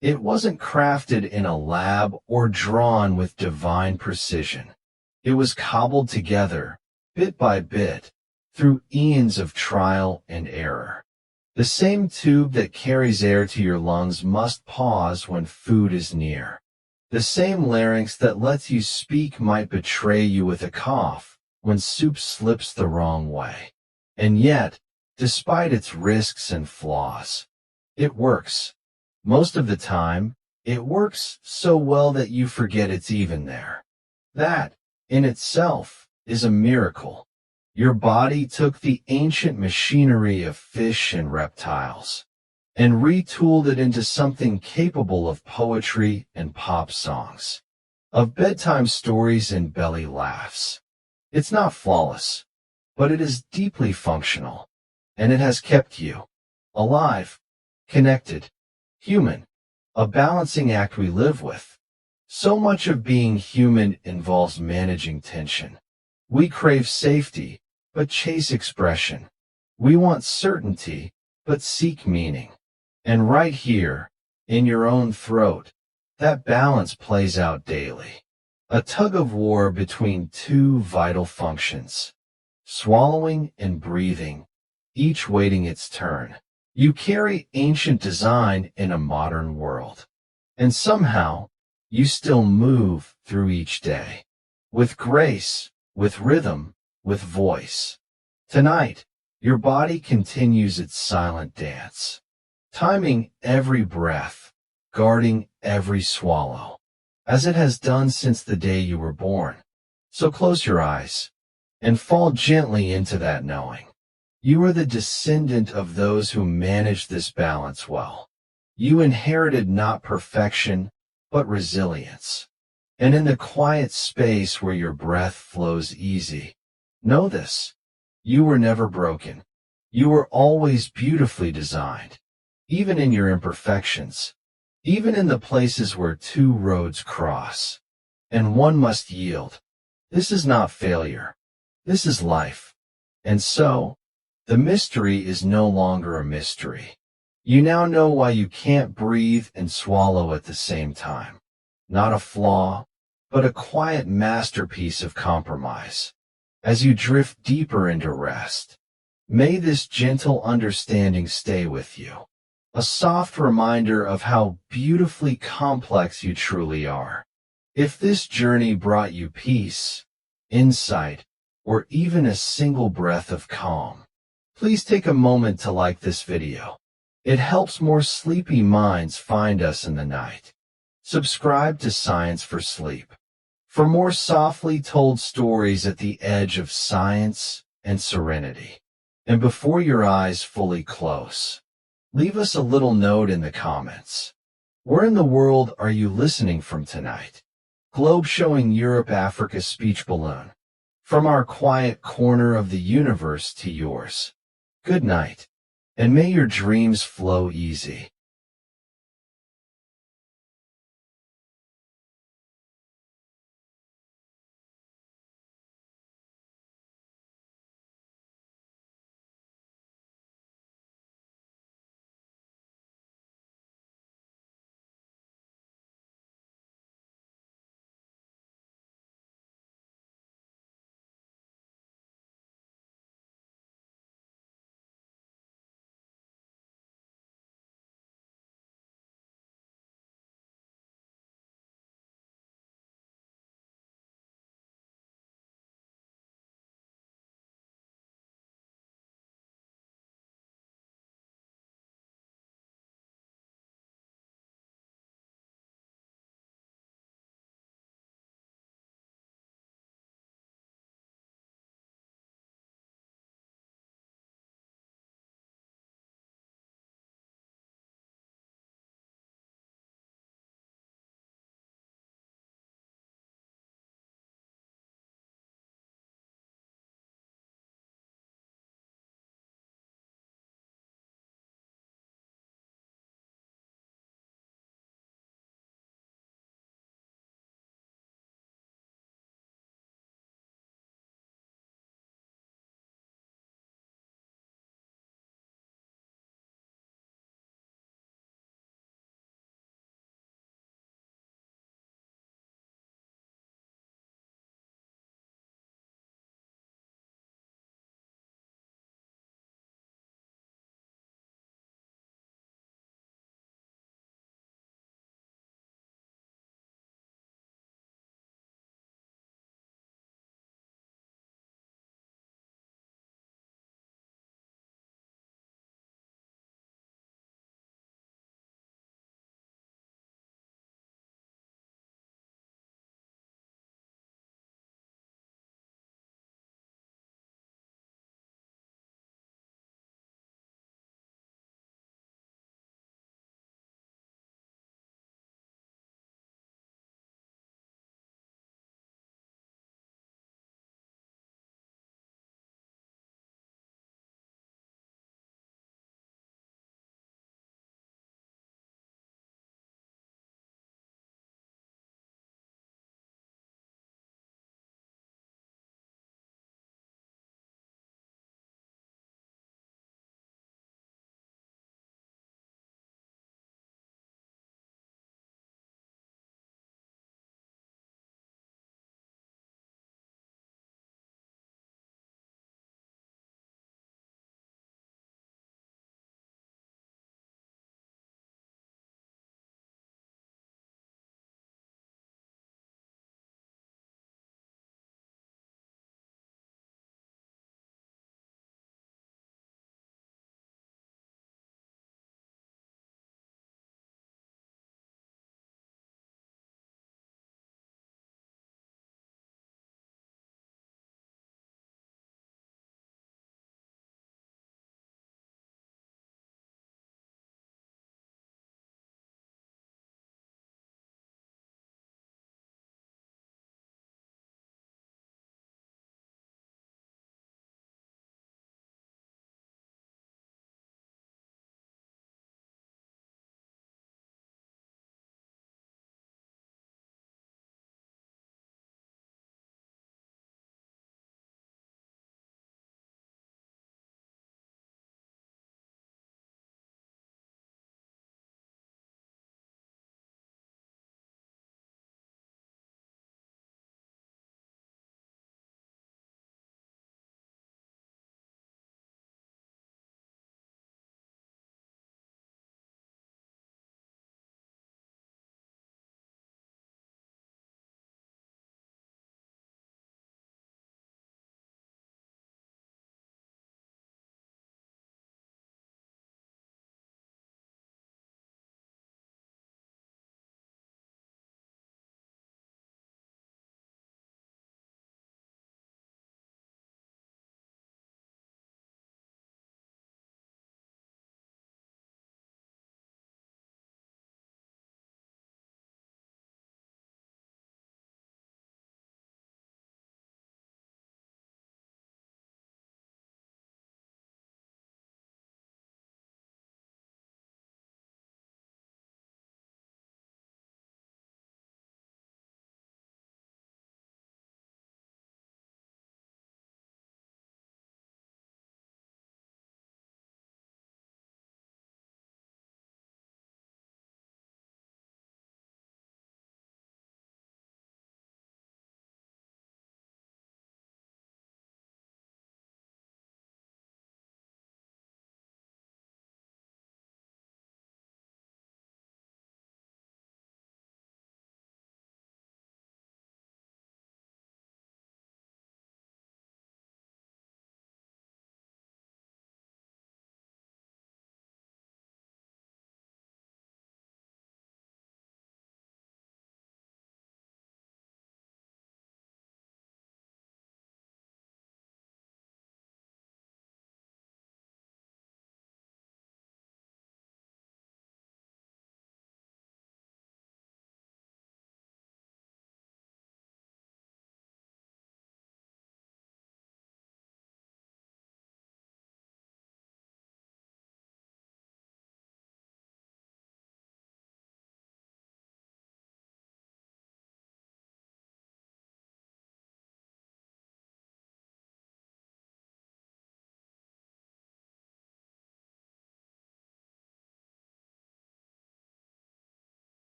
It wasn't crafted in a lab or drawn with divine precision. It was cobbled together, bit by bit, through eons of trial and error. The same tube that carries air to your lungs must pause when food is near. The same larynx that lets you speak might betray you with a cough when soup slips the wrong way. And yet, despite its risks and flaws, it works. Most of the time, it works so well that you forget it's even there. That, in itself, is a miracle. Your body took the ancient machinery of fish and reptiles and retooled it into something capable of poetry and pop songs, of bedtime stories and belly laughs. It's not flawless, but it is deeply functional, and it has kept you alive, connected, human, a balancing act we live with. So much of being human involves managing tension. We crave safety, but chase expression. We want certainty, but seek meaning. And right here, in your own throat, that balance plays out daily. A tug of war between two vital functions, swallowing and breathing, each waiting its turn. You carry ancient design in a modern world. And somehow, you still move through each day. With grace, with rhythm, with voice. Tonight, your body continues its silent dance, timing every breath, guarding every swallow, as it has done since the day you were born. So close your eyes and fall gently into that knowing. You are the descendant of those who managed this balance well. You inherited not perfection, but resilience. And in the quiet space where your breath flows easy, know this: you were never broken. You were always beautifully designed, even in your imperfections, even in the places where two roads cross, and one must yield. This is not failure. This is life. And so, the mystery is no longer a mystery. You now know why you can't breathe and swallow at the same time. Not a flaw, but a quiet masterpiece of compromise. As you drift deeper into rest, May this gentle understanding stay with you, a soft reminder of how beautifully complex you truly are. If this journey brought you peace, insight, or even a single breath of calm, please take a moment to like this video. It helps more sleepy minds find us in the night. Subscribe to Science for Sleep for more softly told stories at the edge of science and serenity. And before your eyes fully close, leave us a little note in the comments. Where in the world are you listening from tonight? Globe showing Europe, Africa speech balloon. From our quiet corner of the universe to yours. Good night, and may your dreams flow easy.